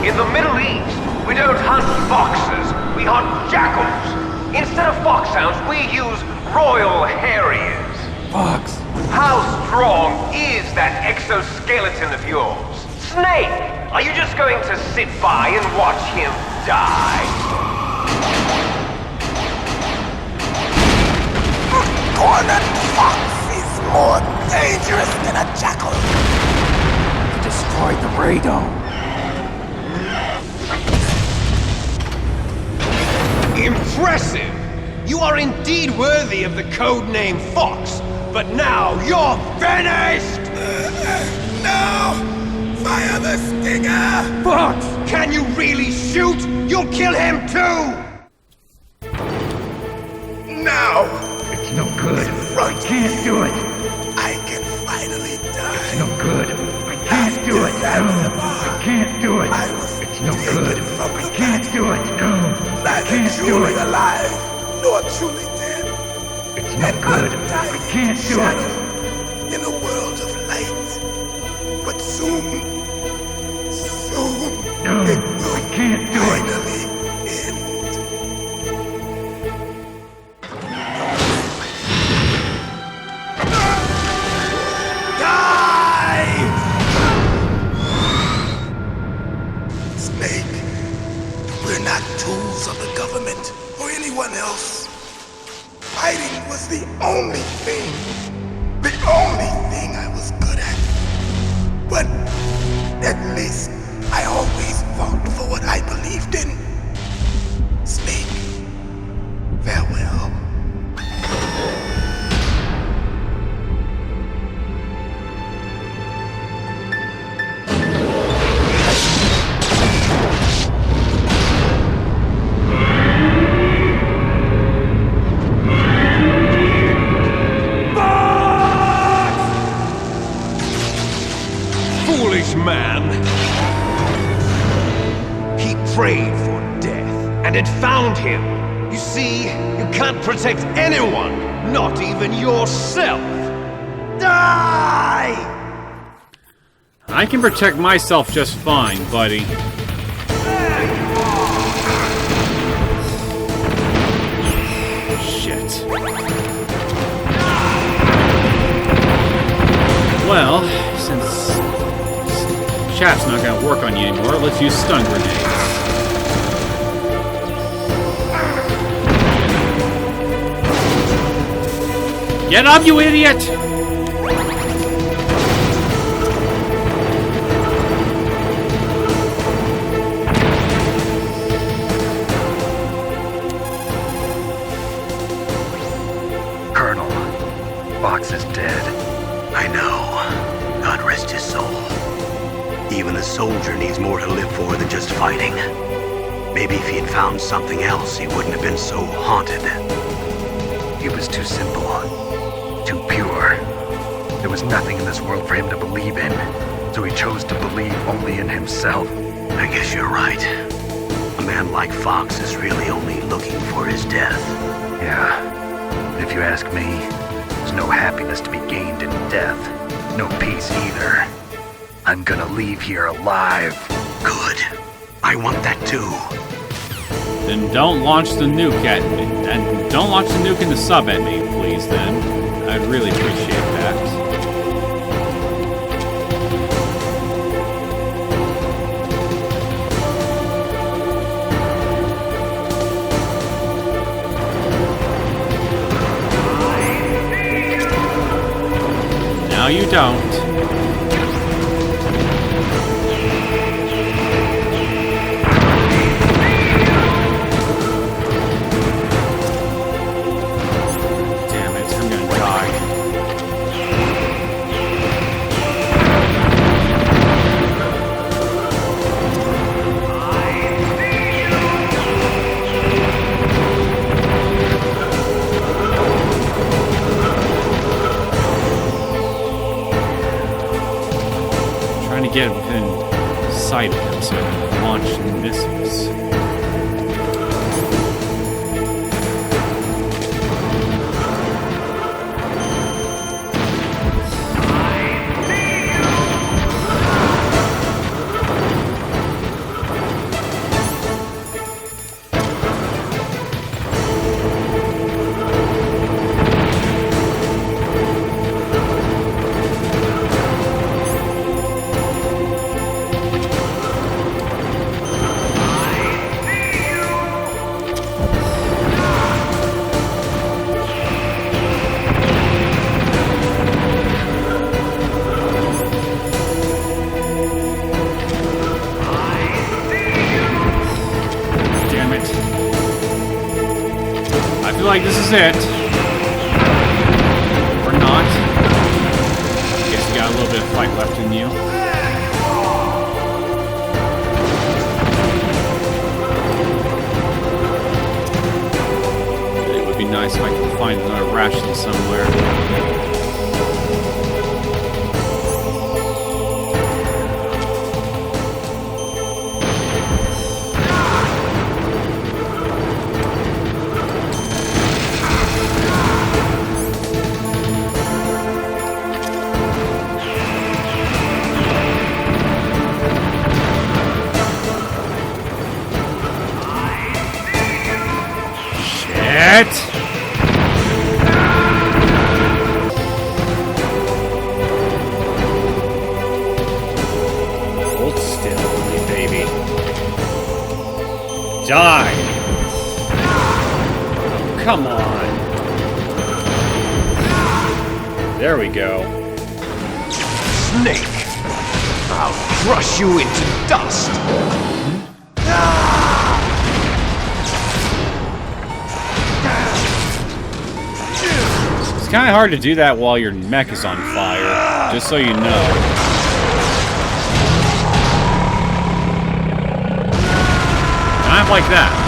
In the Middle East, we don't hunt foxes, we hunt jackals. Instead of foxhounds, we use royal harriers. Fox! How strong is that exoskeleton of yours? Snake, are you just going to sit by and watch him die? A cornered fox is more dangerous than a jackal. You destroyed the radome. Impressive! You are indeed worthy of the codename Fox, but now you're finished! No! Fire the stinger! Fox! Can you really shoot? You'll kill him too! Now! It's no good. I can't do it. I can finally die. It's no good. I can't do it. No. I can't do it. It's no good. I can't do it. No. I can't do it. Alive, nor truly dead. It's no good. I can't do it. In a world of light. But soon, No, it will I can't do it. finally end. Snake, we're not tools of the government or anyone else. Fighting was the only thing I was good at. But at least I always fought for what I believed in. Snake, farewell. Foolish man! He prayed for death, and it found him. You see, you can't protect anyone, not even yourself. Die! I can protect myself just fine, buddy. Shit. Well, since chat's not gonna work on you anymore, let's use stun grenades. Get up, you idiot! Colonel, Fox is dead. I know. God rest his soul. Even a soldier needs more to live for than just fighting. Maybe if he had found something else, he wouldn't have been so haunted. He was too simple, too pure. There was nothing in this world for him to believe in, so he chose to believe only in himself. I guess you're right. A man like Fox is really only looking for his death. Yeah, but if you ask me, there's no happiness to be gained in death. No peace either. I'm gonna leave here alive. Good. I want that too. Then don't launch the nuke at me. And don't launch the nuke in the sub at me, please, then. I'd really appreciate that. Now you don't. Get within sight of him so I can launch missiles. Like this is it. Or not. Guess you got a little bit of fight left in you. It would be nice if I could find another ration somewhere. Hold still, you baby. Die! Oh, come on. There we go. Snake! I'll crush you into dust! It's kind of hard to do that while your mech is on fire, just so you know. Kind of like that.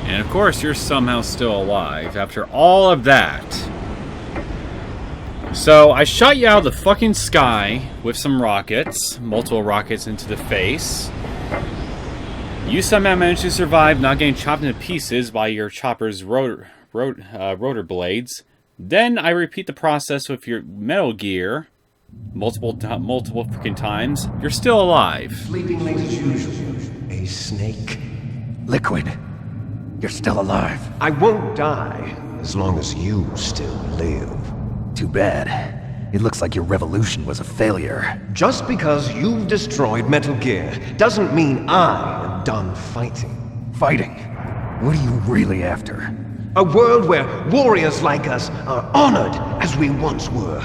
And of course, you're somehow still alive after all of that. So, I shot you out of the fucking sky with some rockets, multiple rockets into the face. You somehow managed to survive not getting chopped into pieces by your chopper's rotor blades. Then I repeat the process with your Metal Gear. multiple freaking times, you're still alive. Sleeping late as usual. A snake. Liquid, you're still alive. I won't die as long as you still live. Too bad. It looks like your revolution was a failure. Just because you've destroyed Metal Gear doesn't mean I am done fighting. Fighting? What are you really after? A world where warriors like us are honored as we once were,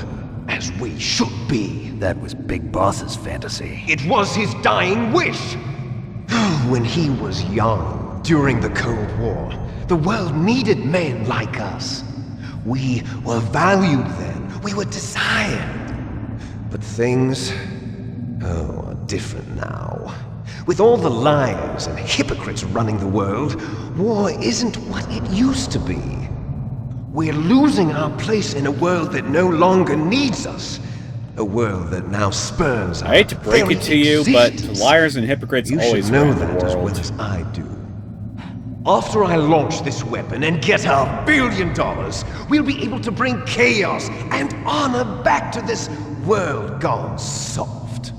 as we should be. That was Big Boss's fantasy. It was his dying wish. When he was young, during the Cold War, the world needed men like us. We were valued then. We were desired. But things, are different now. With all the liars and hypocrites running the world, war isn't what it used to be. We're losing our place in a world that no longer needs us. A world that now spurns our I hate to break very it to you, but existence. liars and hypocrites You always should know run the that as well world. as I do. After I launch this weapon and get our $1 billion, we'll be able to bring chaos and honor back to this world gone soft.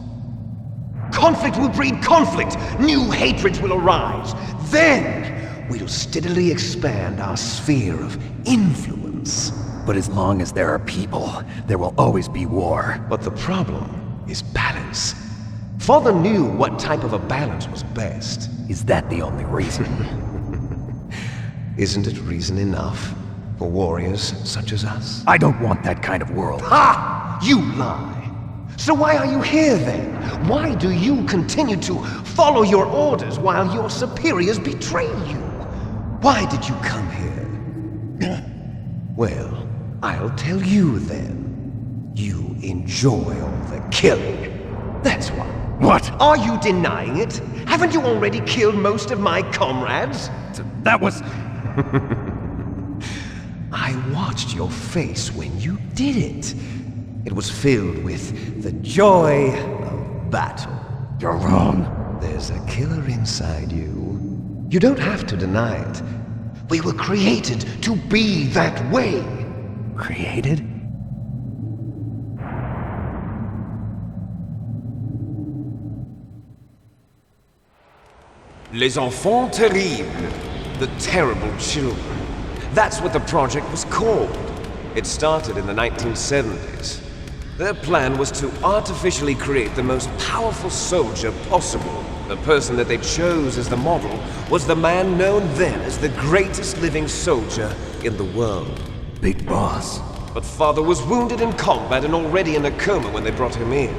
Conflict will breed conflict. New hatreds will arise. Then we'll steadily expand our sphere of influence. But as long as there are people, there will always be war. But the problem is balance. Father knew what type of a balance was best. Is that the only reason? Isn't it reason enough for warriors such as us? I don't want that kind of world. Ha! You lie! So why are you here then? Why do you continue to follow your orders while your superiors betray you? Why did you come here? Well, I'll tell you then. You enjoy all the killing. That's why. What? Are you denying it? Haven't you already killed most of my comrades? That was... I watched your face when you did it. It was filled with the joy of battle. You're wrong. There's a killer inside you. You don't have to deny it. We were created to be that way. Created? Les enfants terribles. The terrible children. That's what the project was called. It started in the 1970s. Their plan was to artificially create the most powerful soldier possible. The person that they chose as the model was the man known then as the greatest living soldier in the world. Big Boss. But Father was wounded in combat and already in a coma when they brought him in.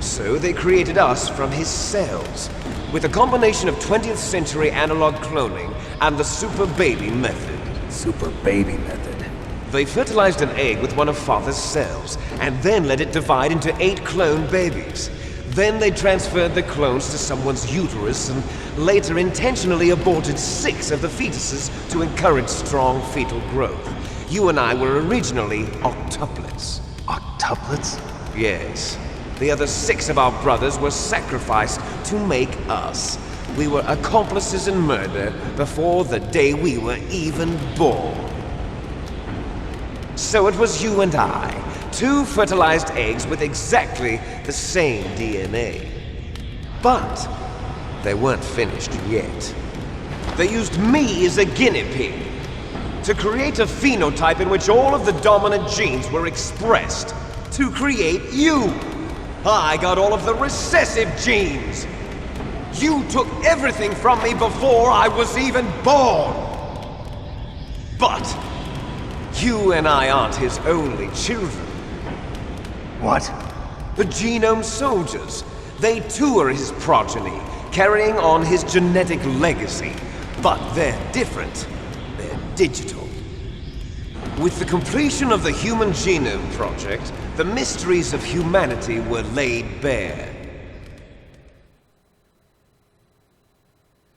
So they created us from his cells, with a combination of 20th century analog cloning and the super baby method. Super baby method. They fertilized an egg with one of Father's cells, and then let it divide into 8 clone babies. Then they transferred the clones to someone's uterus and later intentionally aborted 6 of the fetuses to encourage strong fetal growth. You and I were originally octuplets. Octuplets? Yes. The other 6 of our brothers were sacrificed to make us. We were accomplices in murder before the day we were even born. So it was you and I, 2 fertilized eggs with exactly the same DNA. But they weren't finished yet. They used me as a guinea pig to create a phenotype in which all of the dominant genes were expressed to create you. I got all of the recessive genes. You took everything from me before I was even born. But you and I aren't his only children. What? The Genome Soldiers. They too are his progeny, carrying on his genetic legacy. But they're different. They're digital. With the completion of the Human Genome Project, the mysteries of humanity were laid bare.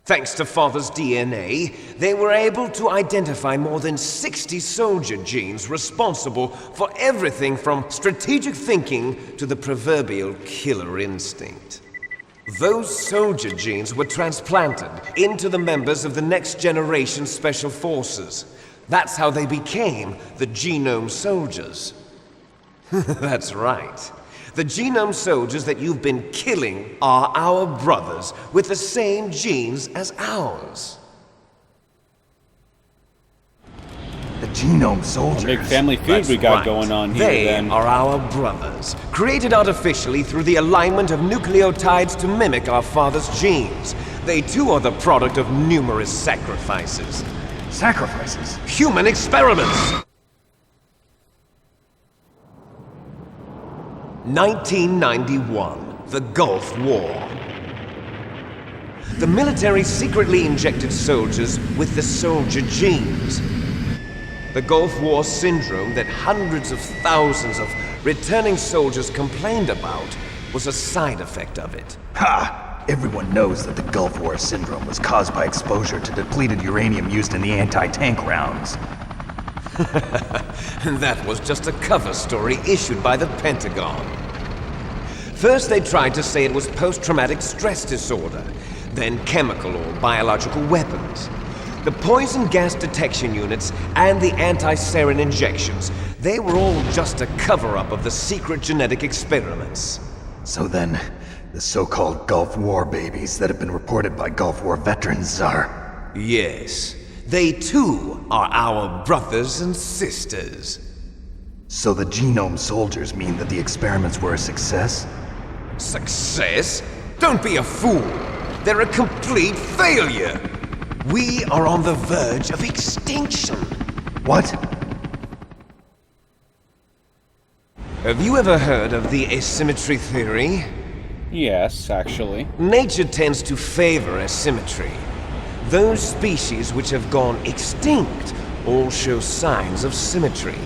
Thanks to Father's DNA, they were able to identify more than 60 soldier genes responsible for everything from strategic thinking to the proverbial killer instinct. Those soldier genes were transplanted into the members of the next generation Special Forces. That's how they became the Genome Soldiers. That's right. The genome soldiers that you've been killing are our brothers with the same genes as ours. The genome soldiers. Big family feud That's we got right. going on here They then. are our brothers, created artificially through the alignment of nucleotides to mimic our father's genes. They too are the product of numerous sacrifices. Sacrifices? Human experiments! 1991, the Gulf War. The military secretly injected soldiers with the soldier genes. The Gulf War syndrome that hundreds of thousands of returning soldiers complained about was a side effect of it. Ha! Everyone knows that the Gulf War syndrome was caused by exposure to depleted uranium used in the anti-tank rounds. And that was just a cover story issued by the Pentagon. First they tried to say it was post-traumatic stress disorder, then chemical or biological weapons. The poison gas detection units and the anti-sarin injections, they were all just a cover-up of the secret genetic experiments. So then, the so-called Gulf War babies that have been reported by Gulf War veterans are... Yes, they too are our brothers and sisters. So the genome soldiers mean that the experiments were a success? Success? Don't be a fool! They're a complete failure! We are on the verge of extinction. What? Have you ever heard of the asymmetry theory? Yes, actually. Nature tends to favor asymmetry. Those species which have gone extinct all show signs of symmetry.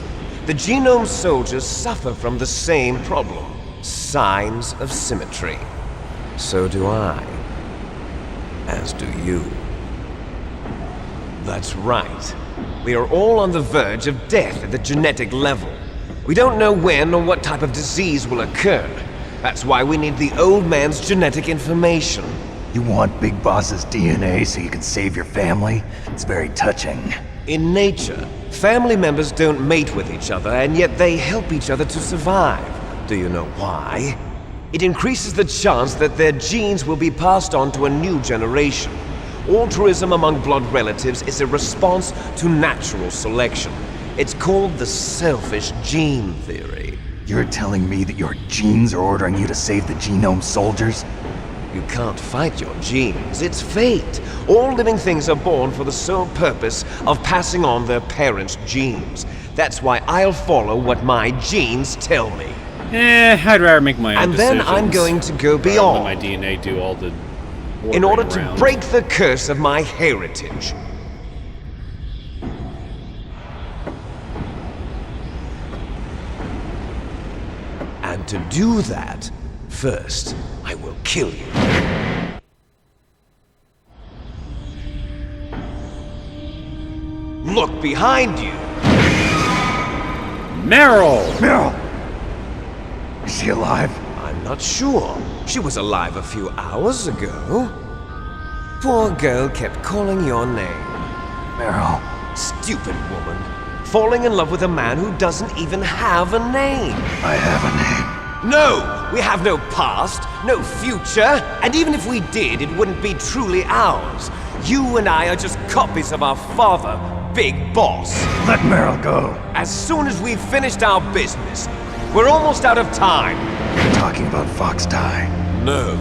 The genome soldiers suffer from the same problem. Signs of symmetry. So do I. As do you. That's right. We are all on the verge of death at the genetic level. We don't know when or what type of disease will occur. That's why we need the old man's genetic information. You want Big Boss's DNA so you can save your family? It's very touching. In nature, family members don't mate with each other, and yet they help each other to survive. Do you know why? It increases the chance that their genes will be passed on to a new generation. Altruism among blood relatives is a response to natural selection. It's called the selfish gene theory. You're telling me that your genes are ordering you to save the genome soldiers? You can't fight your genes. It's fate. All living things are born for the sole purpose of passing on their parents' genes. That's why I'll follow what my genes tell me. I'd rather make my own And then decisions. I'm going to go Rather beyond. than my DNA do all the In order to around. break the curse of my heritage. And to do that, first, I will kill you. Look behind you! Meryl! Meryl! Is she alive? I'm not sure. She was alive a few hours ago. Poor girl kept calling your name. Meryl. Stupid woman. Falling in love with a man who doesn't even have a name. I have a name. No! We have no past, no future, and even if we did, it wouldn't be truly ours. You and I are just copies of our father, Big Boss. Let Meryl go. As soon as we've finished our business, we're almost out of time. You're talking about Fox Die. No.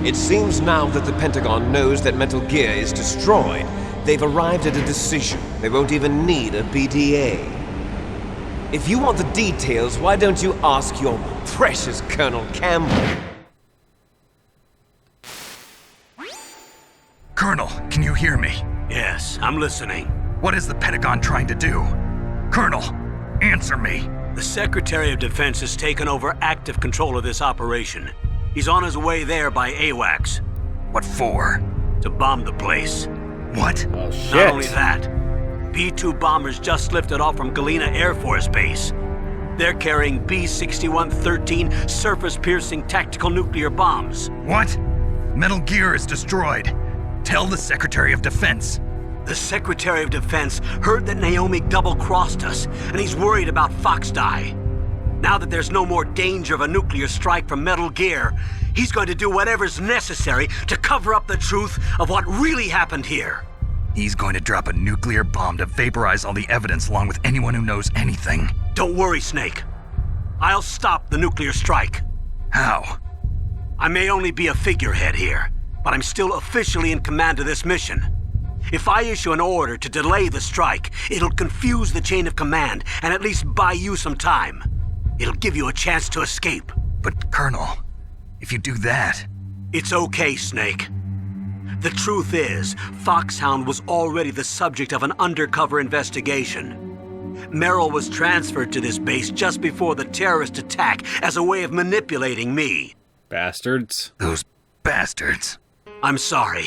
It seems now that the Pentagon knows that Metal Gear is destroyed. They've arrived at a decision. They won't even need a BDA. If you want the details, why don't you ask your precious Colonel Campbell? Colonel, can you hear me? Yes, I'm listening. What is the Pentagon trying to do? Colonel, answer me. The Secretary of Defense has taken over active control of this operation. He's on his way there by AWACS. What for? To bomb the place. What? Oh, shit. Not only that, B-2 bombers just lifted off from Galena Air Force Base. They're carrying B-6113 surface-piercing tactical nuclear bombs. What? Metal Gear is destroyed. Tell the Secretary of Defense. The Secretary of Defense heard that Naomi double-crossed us, and he's worried about Fox Die. Now that there's no more danger of a nuclear strike from Metal Gear, he's going to do whatever's necessary to cover up the truth of what really happened here. He's going to drop a nuclear bomb to vaporize all the evidence along with anyone who knows anything. Don't worry, Snake. I'll stop the nuclear strike. How? I may only be a figurehead here, but I'm still officially in command of this mission. If I issue an order to delay the strike, it'll confuse the chain of command and at least buy you some time. It'll give you a chance to escape. But, Colonel, if you do that... It's okay, Snake. The truth is, Foxhound was already the subject of an undercover investigation. Merrill was transferred to this base just before the terrorist attack as a way of manipulating me. Bastards. Those bastards. I'm sorry.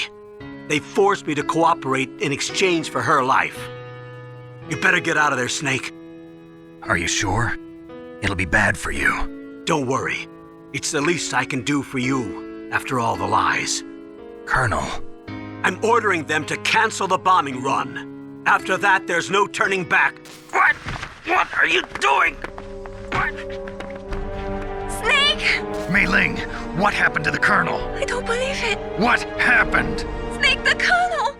They forced me to cooperate in exchange for her life. You better get out of there, Snake. Are you sure? It'll be bad for you. Don't worry. It's the least I can do for you, after all the lies. Colonel. I'm ordering them to cancel the bombing run. After that, there's no turning back. What? What are you doing? What? Snake! Mei Ling, what happened to the Colonel? I don't believe it. What happened? Snake, the Colonel!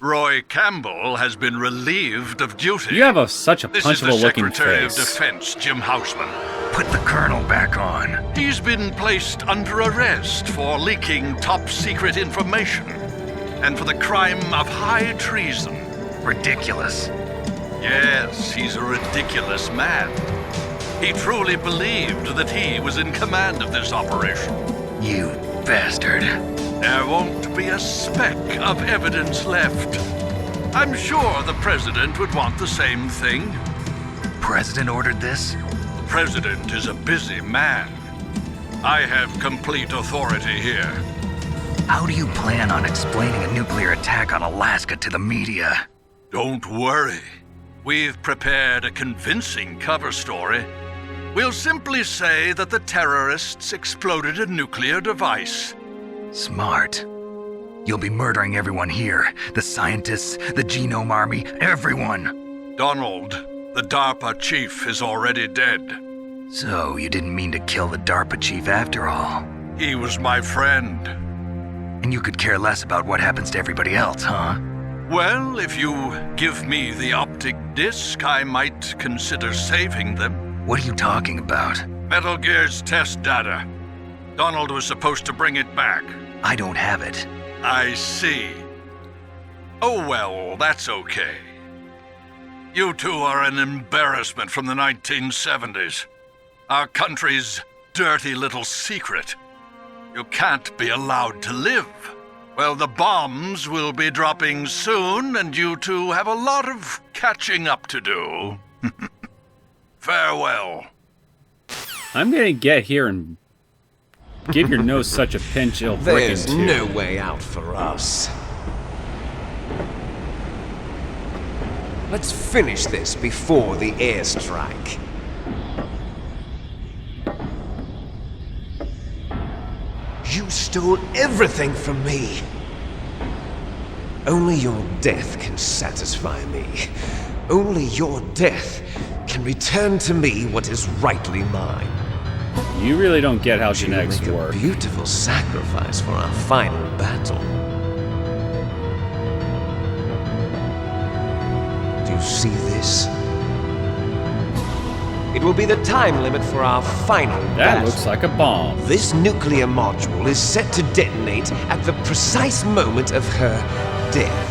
Roy Campbell has been relieved of duty. You have such a This is the punchable-looking Secretary of face. Defense, Jim Houseman. Put the Colonel back on. He's been placed under arrest for leaking top-secret information and for the crime of high treason. Ridiculous. Yes, he's a ridiculous man. He truly believed that he was in command of this operation. You bastard. There won't be a speck of evidence left. I'm sure the President would want the same thing. President ordered this? The President is a busy man. I have complete authority here. How do you plan on explaining a nuclear attack on Alaska to the media? Don't worry. We've prepared a convincing cover story. We'll simply say that the terrorists exploded a nuclear device. Smart. You'll be murdering everyone here. The scientists, the Genome Army, everyone. Donald, the DARPA chief, is already dead. So, you didn't mean to kill the DARPA chief after all? He was my friend. And you could care less about what happens to everybody else, huh? Well, if you give me the optic disc, I might consider saving them. What are you talking about? Metal Gear's test data. Donald was supposed to bring it back. I don't have it. I see. Oh well, that's okay. You two are an embarrassment from the 1970s. Our country's dirty little secret. You can't be allowed to live. Well, the bombs will be dropping soon, and you two have a lot of catching up to do. Farewell. I'm gonna get here and give your nose such a pinch it'll break There's in two. no way out for us. Let's finish this before the airstrike. You stole everything from me. Only your death can satisfy me. Only your death can return to me what is rightly mine. You really don't get how You genetics make a work. beautiful sacrifice for our final battle. Do you see this? It will be the time limit for our final That battle. looks like a bomb. This nuclear module is set to detonate at the precise moment of her death.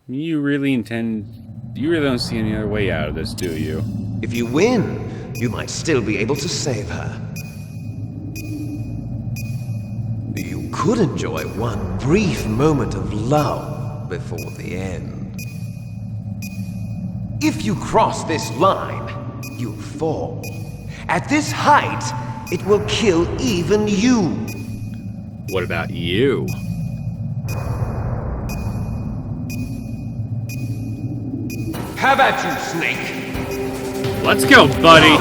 You really don't see any other way out of this, do you? If you win, you might still be able to save her. You could enjoy one brief moment of love before the end. If you cross this line, you'll fall. At this height, it will kill even you. What about you? How about you, Snake? Let's go, buddy!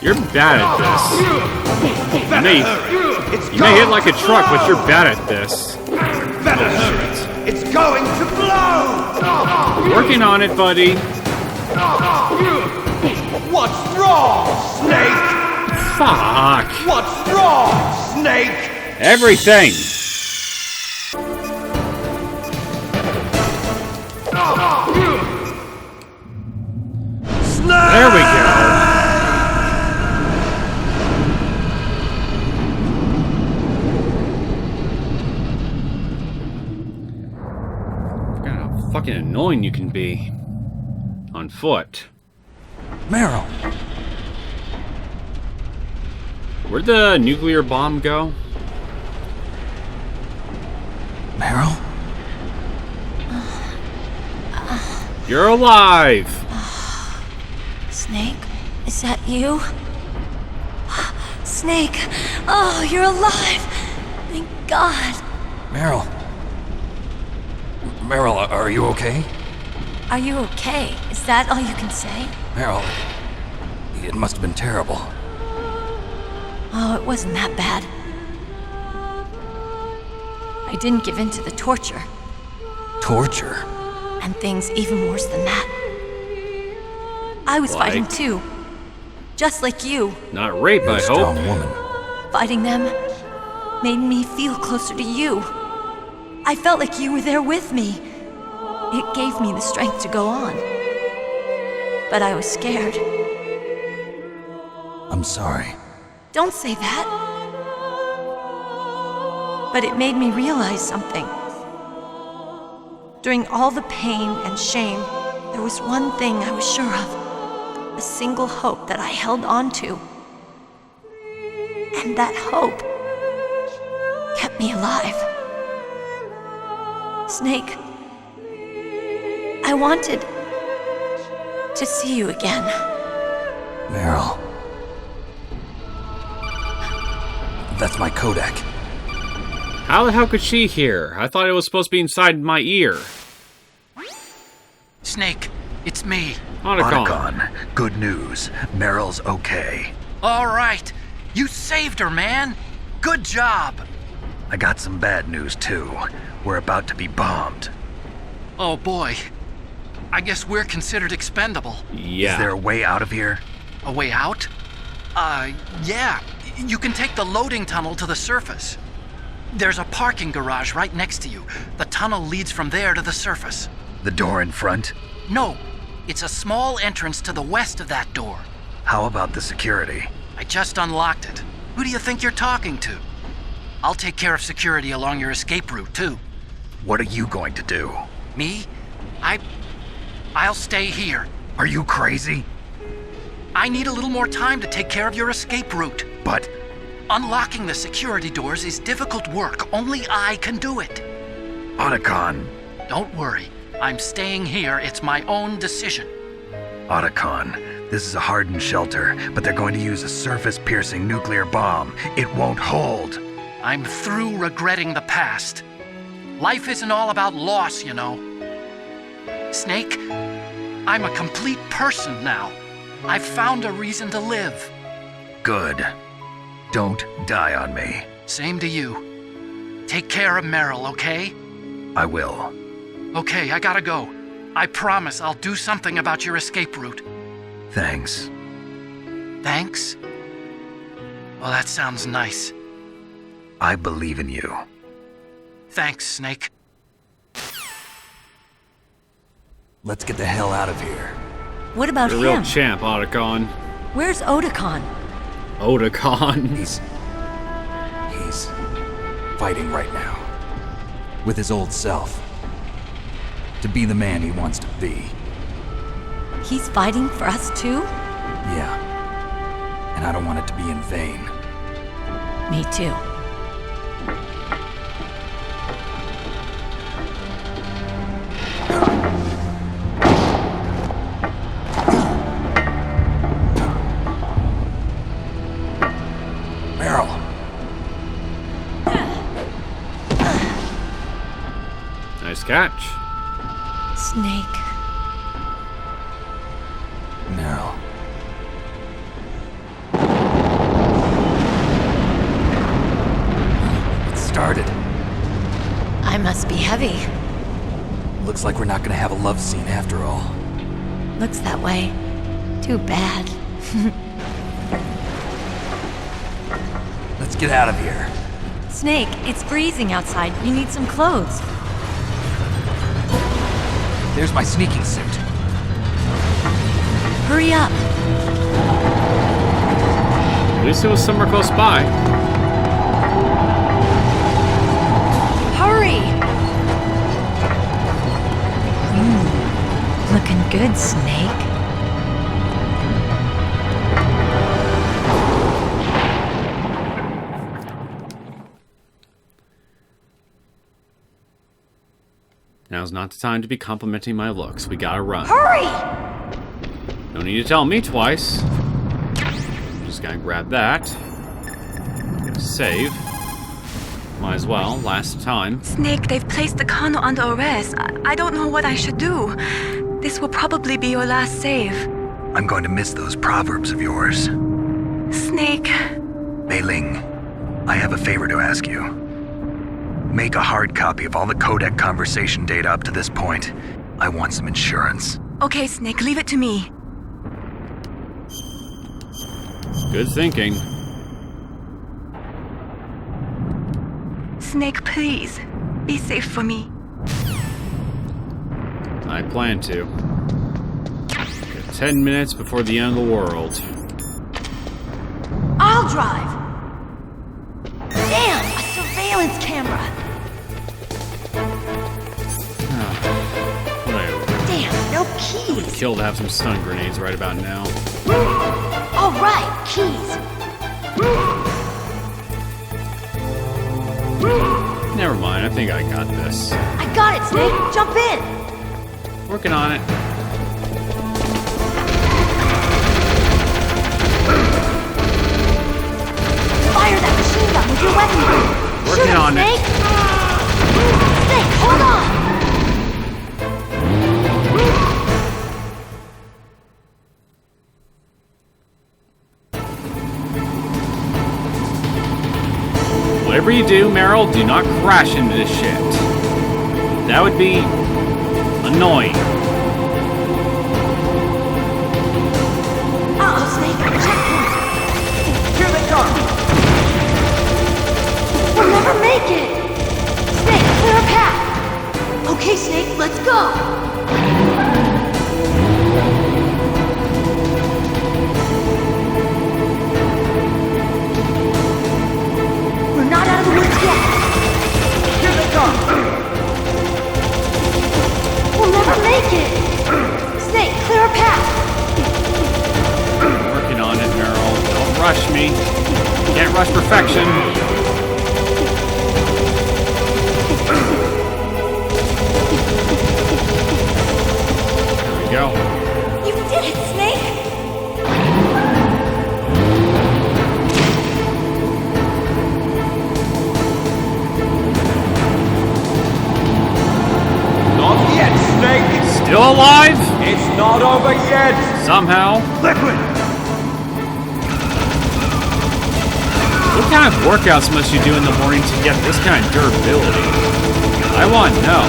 You're bad at this. You may hit like a truck, but you're bad at this. Better hurry. It's going to blow! Working on it, buddy. What's wrong, Snake? Fuck. What's wrong, Snake? Everything. There we go. Forgot how fucking annoying you can be. On foot. Meryl! Where'd the nuclear bomb go? Meryl? You're alive! Snake, is that you? Snake! Oh, you're alive! Thank God! Meryl? Meryl, are you okay? Are you okay? Is that all you can say? Meryl, it must have been terrible. Oh, it wasn't that bad. I didn't give in to the torture. Torture? And things even worse than that. I was Like? fighting too. Just like you. Not rape, You're I a strong hope. woman. Fighting them made me feel closer to you. I felt like you were there with me. It gave me the strength to go on. But I was scared. I'm sorry. Don't say that. But it made me realize something. During all the pain and shame, there was one thing I was sure of. A single hope that I held on to. And that hope kept me alive. Snake, I wanted to see you again. Meryl. That's my Kodak. How the hell could she hear? I thought it was supposed to be inside my ear. Snake, it's me. Otacon, good news. Meryl's okay. All right. You saved her, man. Good job. I got some bad news, too. We're about to be bombed. Oh, boy. I guess we're considered expendable. Yeah. Is there a way out of here? A way out? Yeah. You can take the loading tunnel to the surface. There's a parking garage right next to you. The tunnel leads from there to the surface. The door in front? No. It's a small entrance to the west of that door. How about the security? I just unlocked it. Who do you think you're talking to? I'll take care of security along your escape route, too. What are you going to do? Me? I'll stay here. Are you crazy? I need a little more time to take care of your escape route. But unlocking the security doors is difficult work. Only I can do it. Otacon. Don't worry. I'm staying here. It's my own decision. Otacon, this is a hardened shelter, but they're going to use a surface-piercing nuclear bomb. It won't hold. I'm through regretting the past. Life isn't all about loss, you know. Snake, I'm a complete person now. I've found a reason to live. Good. Don't die on me. Same to you. Take care of Meryl, okay? I will. Okay, I gotta go. I promise I'll do something about your escape route. Thanks. Thanks? Well, that sounds nice. I believe in you. Thanks, Snake. Let's get the hell out of here. What about You're a him? real champ, Otacon. Where's Otacon? Otacon. He's fighting right now. With his old self. To be the man he wants to be. He's fighting for us too? Yeah. And I don't want it to be in vain. Me too. Nice catch. Snake. Meryl. It started. I must be heavy. Looks like we're not gonna have a love scene after all. Looks that way. Too bad. Let's get out of here. Snake, it's freezing outside. You need some clothes. There's my sneaking suit. Hurry up. At least it was somewhere close by. Hurry! Looking good, Snake. Now's not the time to be complimenting my looks. We gotta run. Hurry! No need to tell me twice. Just gotta grab that. Save. Might as well, last time. Snake, they've placed the Kano under arrest. I don't know what I should do. This will probably be your last save. I'm going to miss those proverbs of yours. Snake. Mei Ling, I have a favor to ask you. Make a hard copy of all the codec conversation data up to this point. I want some insurance. Okay, Snake, leave it to me. Good thinking. Snake, please. Be safe for me. I plan to. 10 minutes before the end of the world. I'll drive! Damn! A surveillance camera! Whatever. Damn, no keys! Kill to have some stun grenades right about now. Alright, keys! Never mind, I think I got this. I got it, Snake! Jump in! Working on it. Fire that machine gun with your weapon! Working Shoot him, on Snake! it. Snake, hold on! Whatever you do, Meryl, do not crash into this shit. That would be annoying. Uh-oh, Snake! Checkpoint! Here they come! We'll never make it! Snake, clear a path! Okay, Snake, let's go! We're not out of the woods yet! Here they come! We'll never make it! Snake, clear a path! Working on it, Meryl. Don't rush me. Can't rush perfection. There we go. You did it, Snake! Not yet, Snake! Still alive? It's not over yet! Somehow. Liquid! What kind of workouts must you do in the morning to get this kind of durability? I want to know.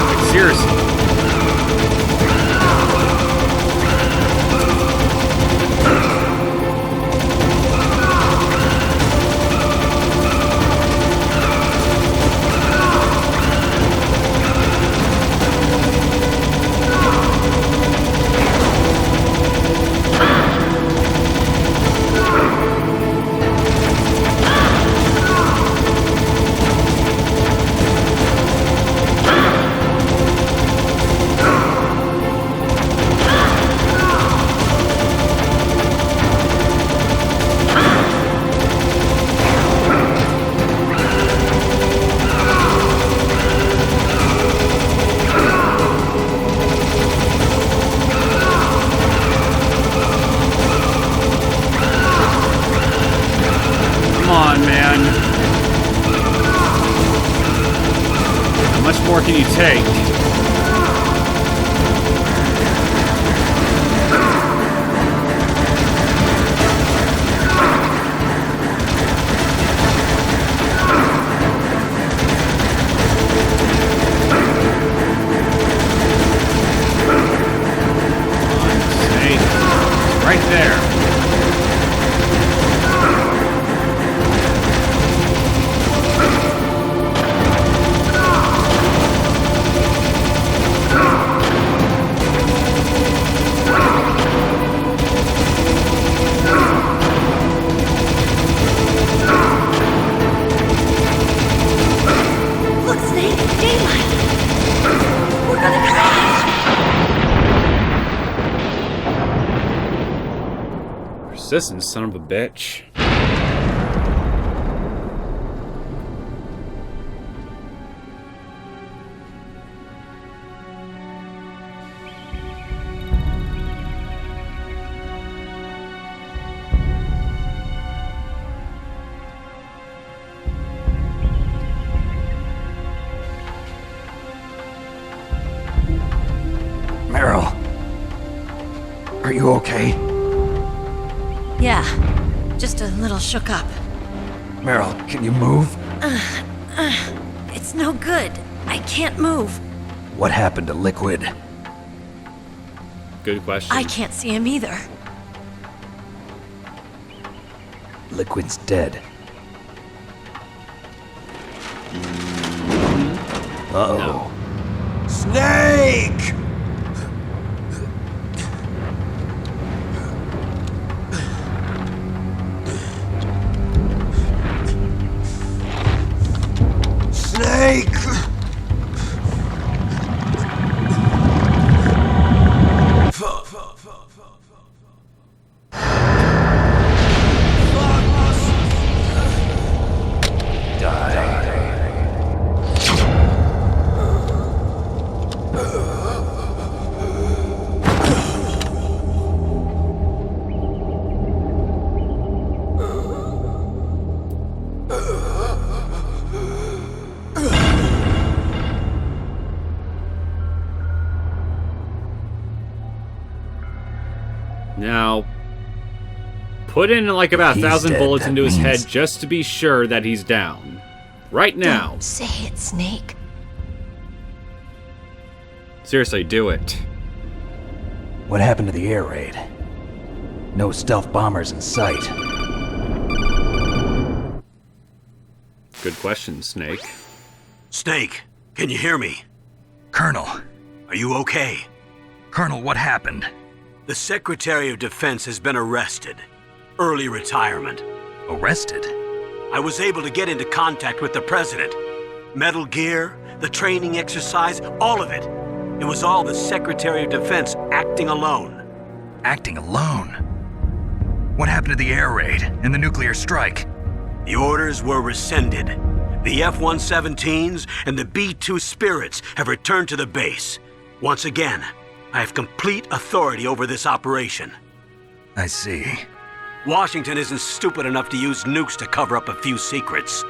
Like, seriously. much more can you take? Right there. Look, Snake! Daylight! We're gonna crash! Persistent son of a bitch. Meryl. Are you okay? Yeah, just a little shook up. Meryl, can you move? It's no good. I can't move. What happened to Liquid? Good question. I can't see him either. Liquid's dead. Uh-oh. Snake! Snake! Now, put in like about 1,000 bullets into his head just to be sure that he's down. Right now. Don't say it, Snake. Seriously, do it. What happened to the air raid? No stealth bombers in sight. Good question, Snake. Snake, can you hear me? Colonel. Are you okay? Colonel, what happened? The Secretary of Defense has been arrested. Early retirement. Arrested? I was able to get into contact with the President. Metal Gear, the training exercise, all of it. It was all the Secretary of Defense acting alone. Acting alone? What happened to the air raid and the nuclear strike? The orders were rescinded. The F-117s and the B-2 Spirits have returned to the base. Once again, I have complete authority over this operation. I see. Washington isn't stupid enough to use nukes to cover up a few secrets.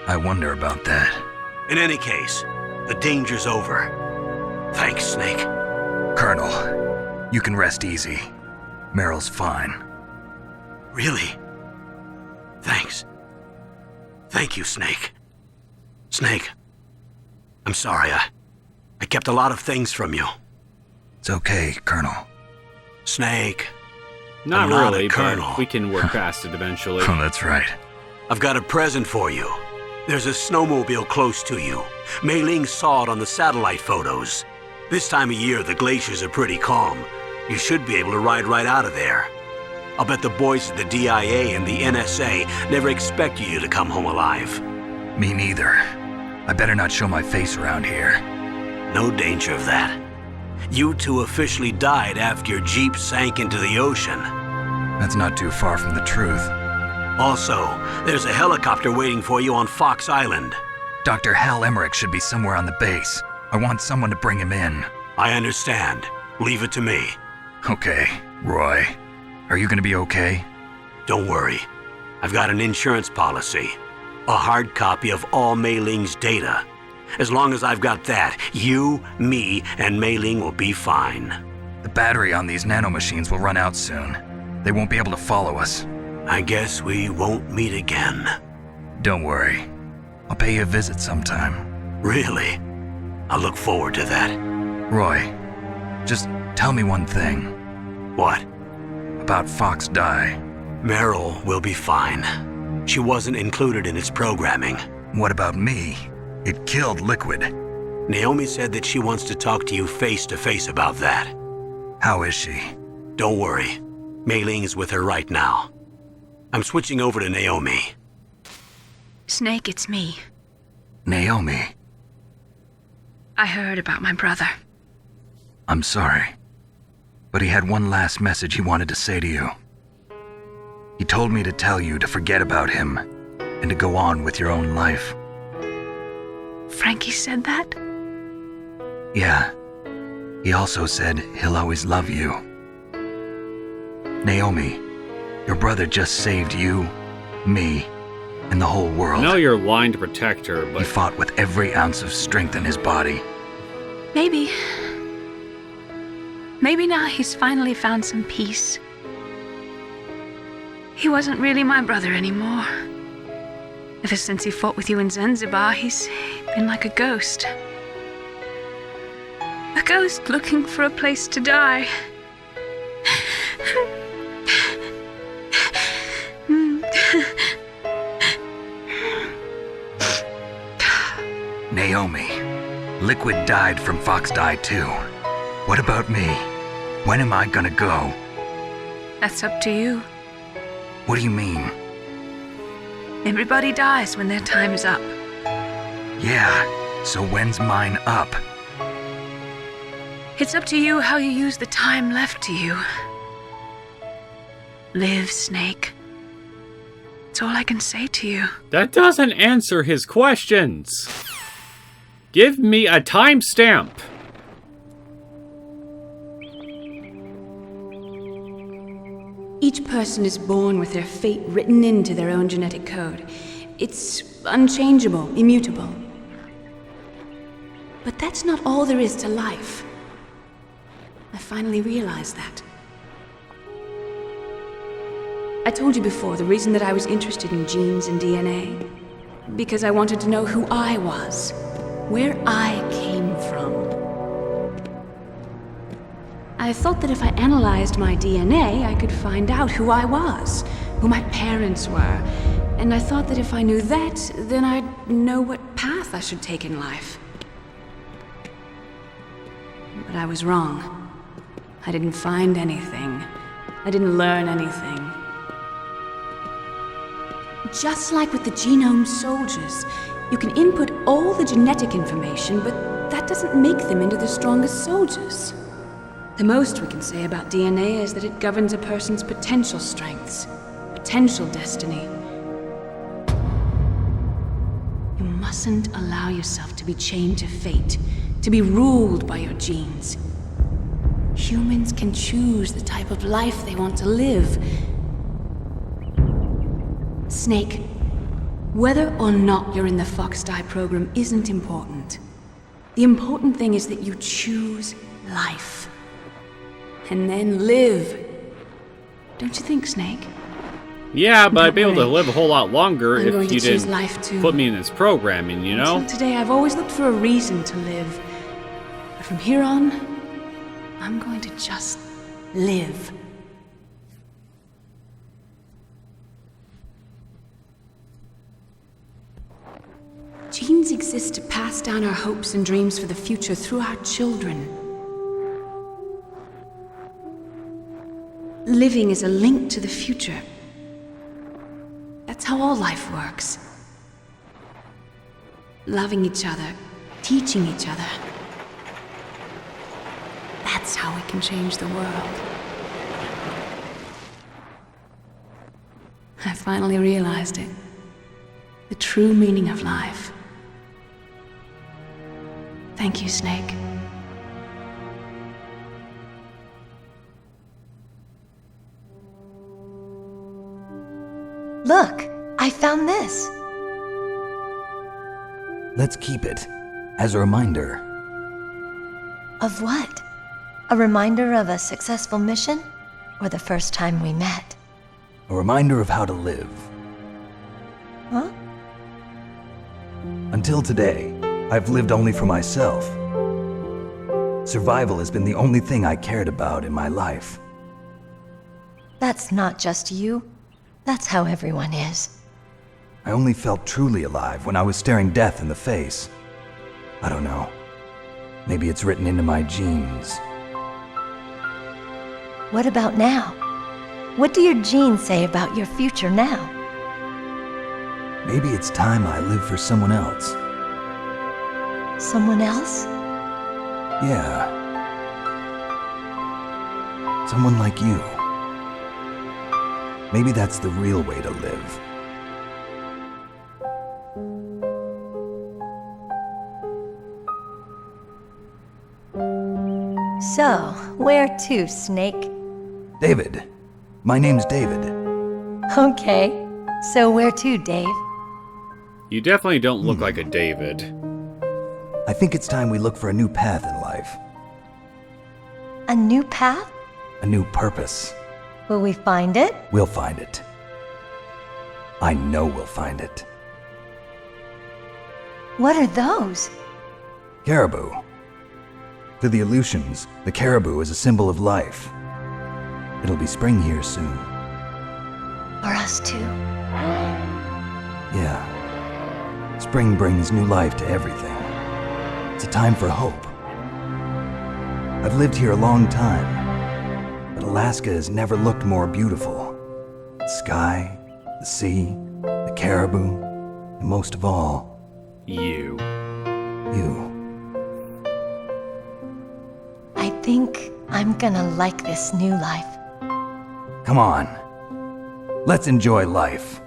I wonder about that. In any case, the danger's over. Thanks, Snake. Colonel, you can rest easy. Meryl's fine. Really? Thanks. Thank you, Snake. Snake, I'm sorry. I kept a lot of things from you. It's okay, Colonel. Snake. Not I'm not really, a colonel. but we can work past it eventually. Oh, that's right. I've got a present for you. There's a snowmobile close to you. Mei Ling saw it on the satellite photos. This time of year, the glaciers are pretty calm. You should be able to ride right out of there. I'll bet the boys at the DIA and the NSA never expected you to come home alive. Me neither. I better not show my face around here. No danger of that. You two officially died after your Jeep sank into the ocean. That's not too far from the truth. Also, there's a helicopter waiting for you on Fox Island. Dr. Hal Emmerich should be somewhere on the base. I want someone to bring him in. I understand. Leave it to me. Okay, Roy. Are you gonna be okay? Don't worry. I've got an insurance policy. A hard copy of all Mei Ling's data. As long as I've got that, you, me, and Mei Ling will be fine. The battery on these nanomachines will run out soon. They won't be able to follow us. I guess we won't meet again. Don't worry. I'll pay you a visit sometime. Really? I look forward to that. Roy, just tell me one thing. What? About Fox Die. Meryl will be fine. She wasn't included in its programming. What about me? It killed Liquid. Naomi said that she wants to talk to you face to face about that. How is she? Don't worry. Mei Ling is with her right now. I'm switching over to Naomi. Snake, it's me. Naomi. I heard about my brother. I'm sorry. But he had one last message he wanted to say to you. He told me to tell you to forget about him and to go on with your own life. Frankie said that? Yeah. He also said he'll always love you. Naomi, your brother just saved you, me, and the whole world. I know you're lying to protect her, but... He fought with every ounce of strength in his body. Maybe. Maybe now he's finally found some peace. He wasn't really my brother anymore. Ever since he fought with you in Zanzibar, he's been like a ghost. A ghost looking for a place to die. Naomi, Liquid died from Fox Die too. What about me? When am I gonna go? That's up to you. What do you mean? Everybody dies when their time is up. Yeah, so when's mine up? It's up to you how you use the time left to you. Live, Snake. That's all I can say to you. That doesn't answer his questions. Give me a timestamp. Each person is born with their fate written into their own genetic code. It's unchangeable, immutable. But that's not all there is to life. I finally realized that. I told you before the reason that I was interested in genes and DNA. Because I wanted to know who I was, where I came from. I thought that if I analyzed my DNA, I could find out who I was, who my parents were. And I thought that if I knew that, then I'd know what path I should take in life. But I was wrong. I didn't find anything. I didn't learn anything. Just like with the genome soldiers, you can input all the genetic information, but that doesn't make them into the strongest soldiers. The most we can say about DNA is that it governs a person's potential strengths, potential destiny. You mustn't allow yourself to be chained to fate, to be ruled by your genes. Humans can choose the type of life they want to live. Snake, whether or not you're in the Fox Die program isn't important. The important thing is that you choose life. And then live. Don't you think, Snake? Yeah, but I'd be able to live a whole lot longer if you didn't life too. put me in this programming, you know? Until today, I've always looked for a reason to live. But from here on, I'm going to just live. Genes exist to pass down our hopes and dreams for the future through our children. Living is a link to the future. That's how all life works. Loving each other, teaching each other. That's how we can change the world. I finally realized it. The true meaning of life. Thank you, Snake. Look, I found this. Let's keep it. As a reminder. Of what? A reminder of a successful mission? Or the first time we met? A reminder of how to live. Huh? Until today, I've lived only for myself. Survival has been the only thing I cared about in my life. That's not just you. That's how everyone is. I only felt truly alive when I was staring death in the face. I don't know. Maybe it's written into my genes. What about now? What do your genes say about your future now? Maybe it's time I live for someone else. Someone else? Yeah. Someone like you. Maybe that's the real way to live. So, where to, Snake? David. My name's David. Okay. So where to, Dave? You definitely don't look like a David. I think it's time we look for a new path in life. A new path? A new purpose. Will we find it? We'll find it. I know we'll find it. What are those? Caribou. To the Aleutians, the caribou is a symbol of life. It'll be spring here soon. For us too. Yeah. Spring brings new life to everything. It's a time for hope. I've lived here a long time, but Alaska has never looked more beautiful. The sky, the sea, the caribou, and most of all, you. You. I think I'm gonna like this new life. Come on. Let's enjoy life.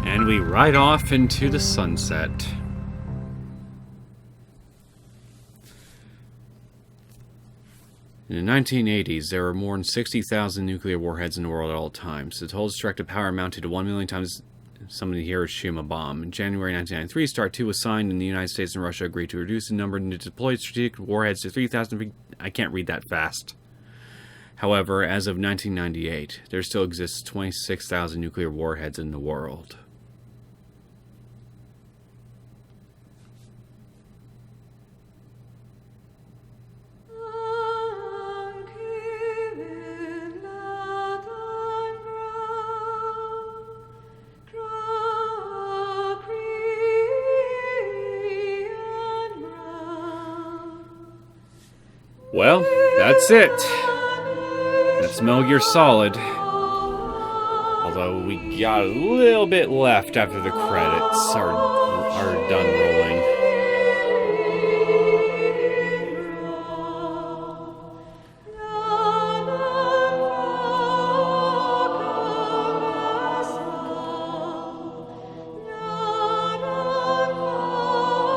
And we ride off into the sunset. In the 1980s, there were more than 60,000 nuclear warheads in the world at all times. The total destructive power amounted to 1 million times some of the Hiroshima bomb. In January 1993, START 2 was signed, and the United States and Russia agreed to reduce the number of deployed strategic warheads to 3,000. I can't read that fast. However, as of 1998, there still exists 26,000 nuclear warheads in the world. Well, that's it. That's Metal Gear Solid. Although we got a little bit left after the credits are done rolling.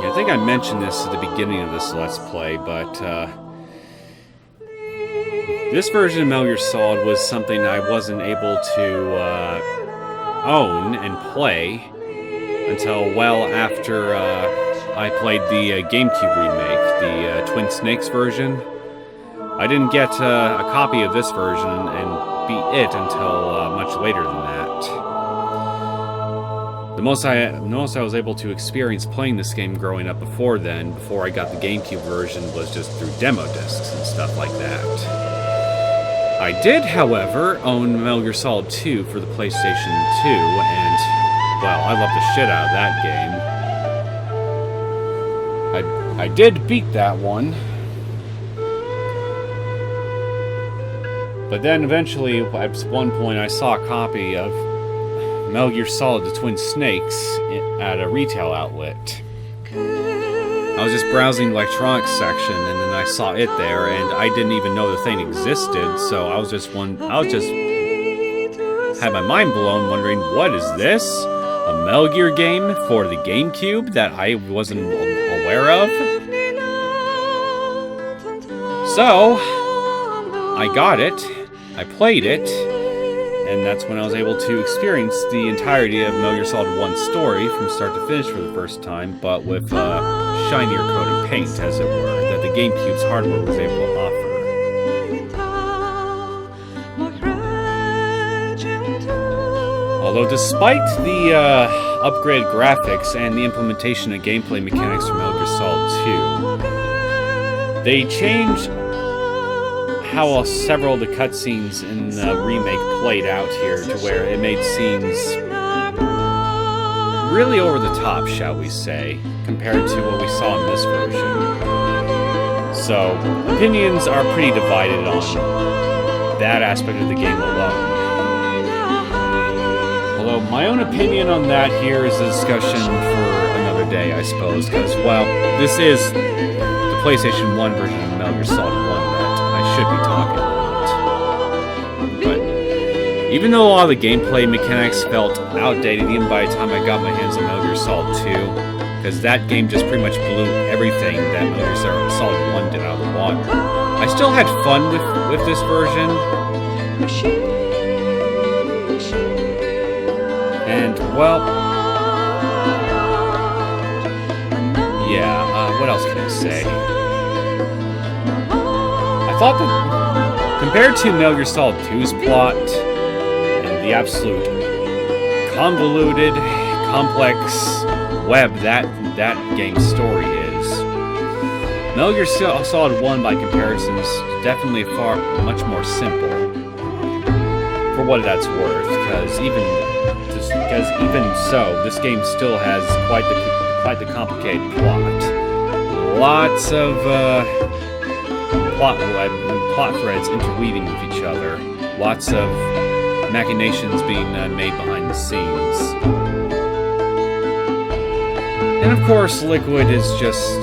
Yeah, I think I mentioned this at the beginning of this Let's Play, but this version of Metal Gear Solid was something I wasn't able to own and play until well after I played the GameCube remake, the Twin Snakes version. I didn't get a copy of this version and beat it until much later than that. The most I was able to experience playing this game growing up before then, before I got the GameCube version, was just through demo discs and stuff like that. I did, however, own Metal Gear Solid 2 for the PlayStation 2, and, well, I love the shit out of that game. I did beat that one. But then eventually, at one point, I saw a copy of Metal Gear Solid The Twin Snakes at a retail outlet. I was just browsing the electronics section, and then I saw it there, and I didn't even know the thing existed, so I was just had my mind blown, wondering, what is this? A Metal Gear game for the GameCube that I wasn't aware of? So, I got it, I played it, and that's when I was able to experience the entirety of Metal Gear Solid 1's story from start to finish for the first time, but with a shinier coat of paint, as it were, that the GameCube's hardware was able to offer. Although despite the upgraded graphics and the implementation of gameplay mechanics from Metal Gear Solid 2, they changed how several of the cutscenes in the remake played out here to where it made scenes really over the top, shall we say, compared to what we saw in this version. So, opinions are pretty divided on that aspect of the game alone. Although my own opinion on that here is a discussion for another day, I suppose, because, well, this is the PlayStation 1 version of Metal Gear Solid 1 that I should be talking about. But even though a lot of the gameplay mechanics felt outdated even by the time I got my hands on Metal Gear Solid 2, because that game just pretty much blew everything that Metal Gear Solid 1 did out of the water, I still had fun with this version. And, well, yeah, what else can I say? I thought that, compared to Metal Gear Solid 2's plot, and the absolute convoluted, complex web that game's story is, Metal Gear Solid 1, by comparison, is definitely much more simple, for what that's worth, because even so, this game still has quite the complicated plot. Lots of plot threads interweaving with each other. Lots of machinations being made behind the scenes. And of course, Liquid is just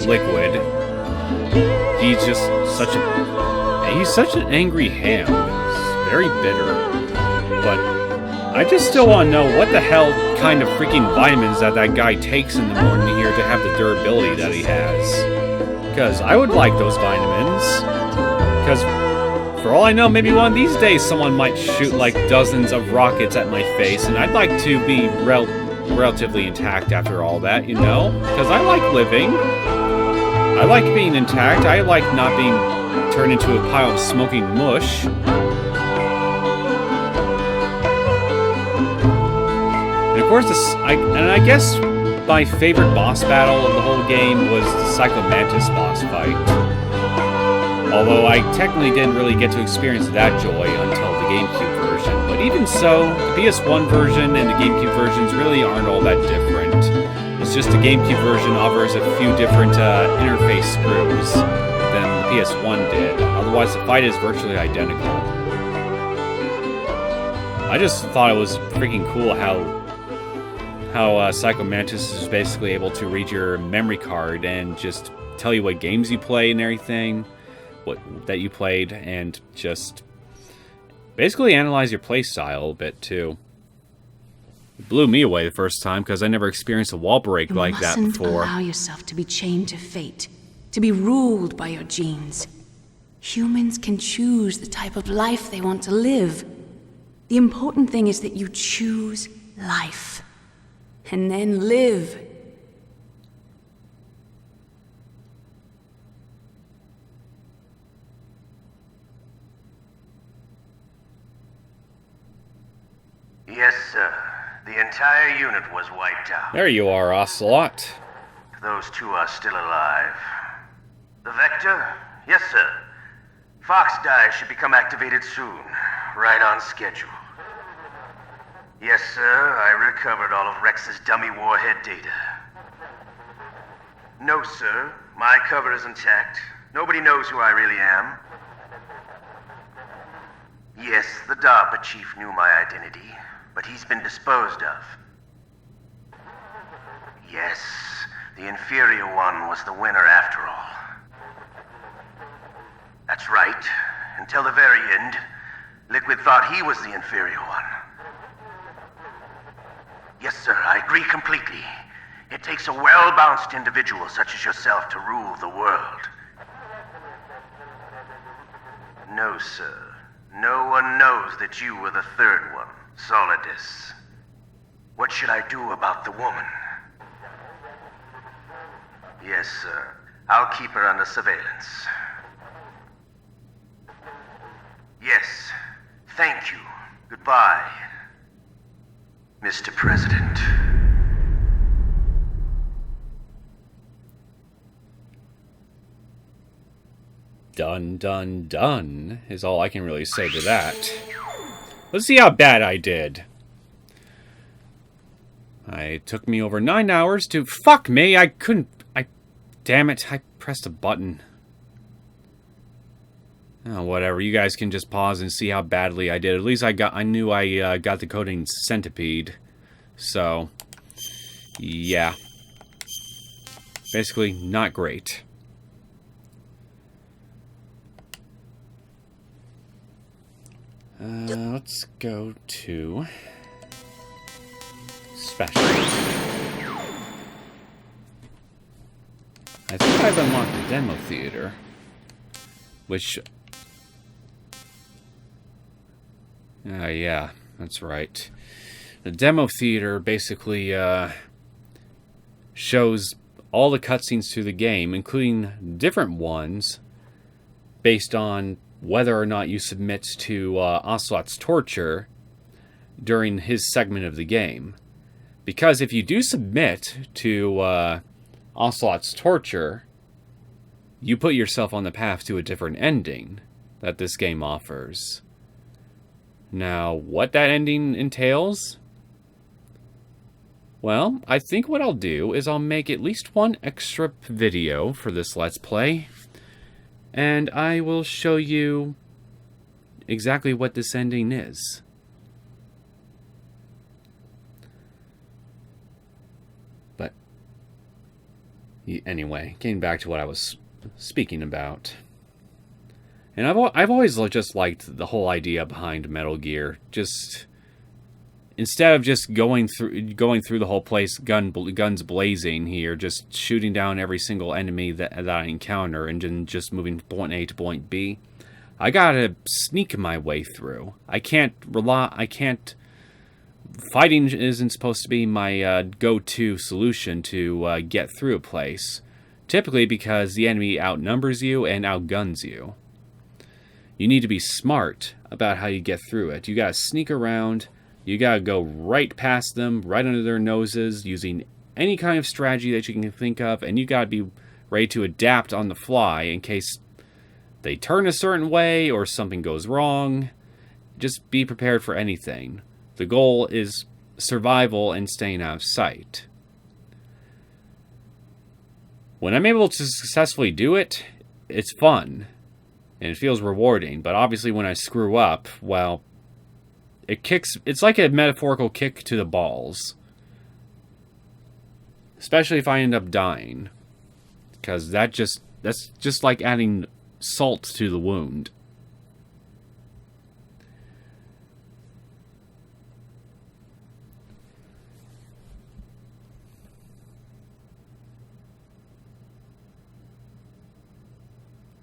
Liquid. He's just such an angry ham. He's very bitter. But I just still want to know what the hell kind of freaking vitamins that guy takes in the morning here to have the durability that he has. Because I would like those vitamins. Because for all I know, maybe one of these days someone might shoot like dozens of rockets at my face, and I'd like to be relatively intact after all that, you know? Because I like living. I like being intact. I like not being turned into a pile of smoking mush. And of course, I guess my favorite boss battle of the whole game was the Psycho Mantis boss fight. Although I technically didn't really get to experience that joy until the GameCube version. But even so, the PS1 version and the GameCube versions really aren't all that different. It's just the GameCube version offers a few different interface screws than the PS1 did. Otherwise, the fight is virtually identical. I just thought it was freaking cool how Psycho Mantis is basically able to read your memory card and just tell you what games you play and everything, that you played, and just basically analyze your play style a bit too. It blew me away the first time because I never experienced a wall break like that before. You mustn't allow yourself to be chained to fate, to be ruled by your genes. Humans can choose the type of life they want to live. The important thing is that you choose life. And then live. Yes, sir. The entire unit was wiped out. There you are, Ocelot. Those two are still alive. The Vector? Yes, sir. Fox Die should become activated soon. Right on schedule. Yes, sir. I recovered all of Rex's dummy warhead data. No, sir. My cover is intact. Nobody knows who I really am. Yes, the DARPA chief knew my identity, but he's been disposed of. Yes, the inferior one was the winner after all. That's right. Until the very end, Liquid thought he was the inferior one. Yes, sir, I agree completely. It takes a well-balanced individual such as yourself to rule the world. No, sir. No one knows that you were the third one, Solidus. What should I do about the woman? Yes, sir. I'll keep her under surveillance. Yes. Thank you. Goodbye, Mr. President. Done, done, done, is all I can really say to that. Let's see how bad I did. It took me over 9 hours to... Fuck me, I couldn't... Damn it, I pressed a button. Oh, whatever, you guys can just pause and see how badly I did. At least I knew I got the coding centipede. So, yeah. Basically, not great. Let's go to special. I think I've unlocked the demo theater, which... yeah, that's right. The demo theater basically shows all the cutscenes to the game, including different ones based on whether or not you submit to Ocelot's torture during his segment of the game. Because if you do submit to Ocelot's torture, you put yourself on the path to a different ending that this game offers. Now, what that ending entails? Well, I think what I'll do is I'll make at least one extra video for this Let's Play, and I will show you exactly what this ending is. But anyway, getting back to what I was speaking about. And I've always just liked the whole idea behind Metal Gear. Just instead of just going through the whole place, guns blazing here, just shooting down every single enemy that I encounter, and then just moving from point A to point B, I gotta sneak my way through. Fighting isn't supposed to be my go-to solution to get through a place. Typically because the enemy outnumbers you and outguns you. You need to be smart about how you get through it. You gotta sneak around. You gotta go right past them, right under their noses, using any kind of strategy that you can think of, and you gotta be ready to adapt on the fly in case they turn a certain way or something goes wrong. Just be prepared for anything. The goal is survival and staying out of sight. When I'm able to successfully do it, it's fun. And it feels rewarding, but obviously when I screw up, well, it's like a metaphorical kick to the balls. Especially if I end up dying. Because that's just like adding salt to the wound.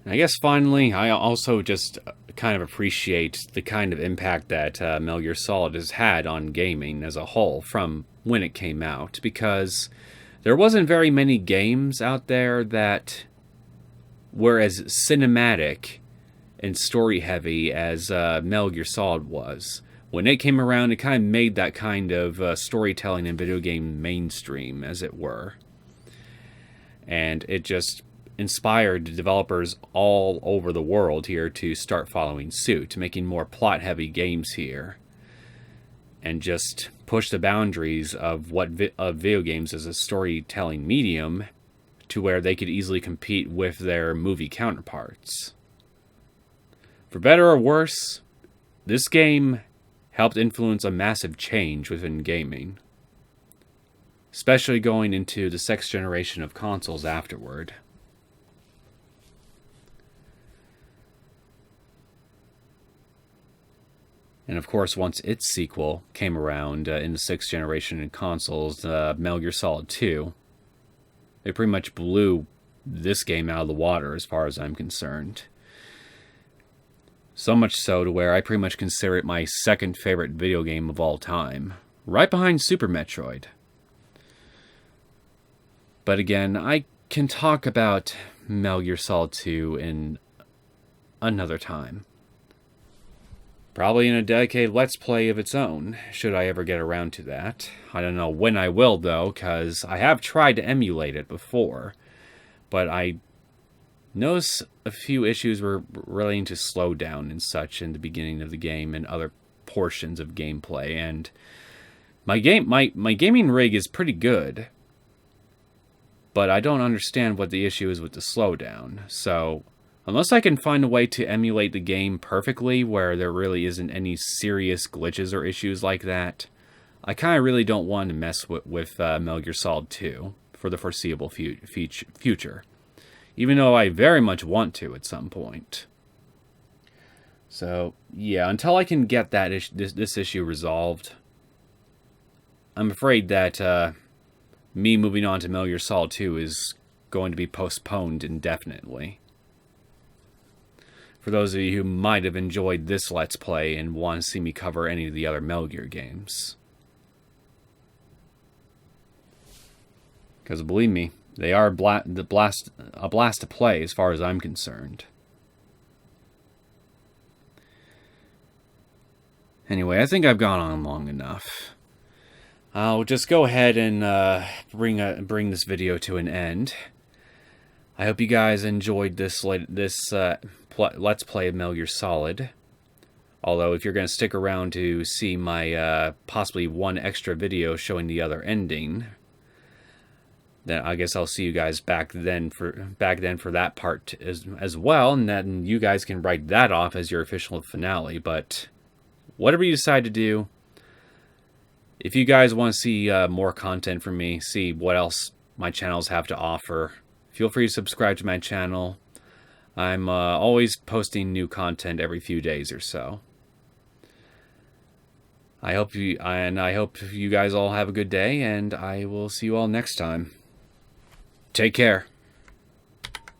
I guess finally, I also just kind of appreciate the kind of impact that Metal Gear Solid has had on gaming as a whole from when it came out, because there wasn't very many games out there that were as cinematic and story-heavy as Metal Gear Solid was. When it came around, it kind of made that kind of storytelling in video game mainstream, as it were. And it just inspired developers all over the world here to start following suit, making more plot-heavy games here, and just push the boundaries of video games as a storytelling medium to where they could easily compete with their movie counterparts. For better or worse, this game helped influence a massive change within gaming, especially going into the sixth generation of consoles afterward. And of course, once its sequel came around in the sixth generation in consoles, Metal Gear Solid 2, it pretty much blew this game out of the water as far as I'm concerned. So much so to where I pretty much consider it my second favorite video game of all time, right behind Super Metroid. But again, I can talk about Metal Gear Solid 2 in another time. Probably in a dedicated Let's Play of its own, should I ever get around to that. I don't know when I will, though, because I have tried to emulate it before. But I noticed a few issues were relating to slowdown and such in the beginning of the game and other portions of gameplay. And my gaming rig is pretty good, but I don't understand what the issue is with the slowdown. So unless I can find a way to emulate the game perfectly where there really isn't any serious glitches or issues like that, I kind of really don't want to mess with Metal Gear Solid 2 for the foreseeable future. Even though I very much want to at some point. So, yeah, until I can get that this issue resolved, I'm afraid that me moving on to Metal Gear Solid 2 is going to be postponed indefinitely. For those of you who might have enjoyed this Let's Play and want to see me cover any of the other Metal Gear games. Because believe me, they are a blast to play as far as I'm concerned. Anyway, I think I've gone on long enough. I'll just go ahead and bring this video to an end. I hope you guys enjoyed this Let's Play of Metal Gear Solid. Although, if you're going to stick around to see my possibly one extra video showing the other ending, then I guess I'll see you guys back then for that part as well, and then you guys can write that off as your official finale. But whatever you decide to do, if you guys want to see more content from me, see what else my channels have to offer, feel free to subscribe to my channel. I'm always posting new content every few days or so. I hope you guys all have a good day, and I will see you all next time. Take care.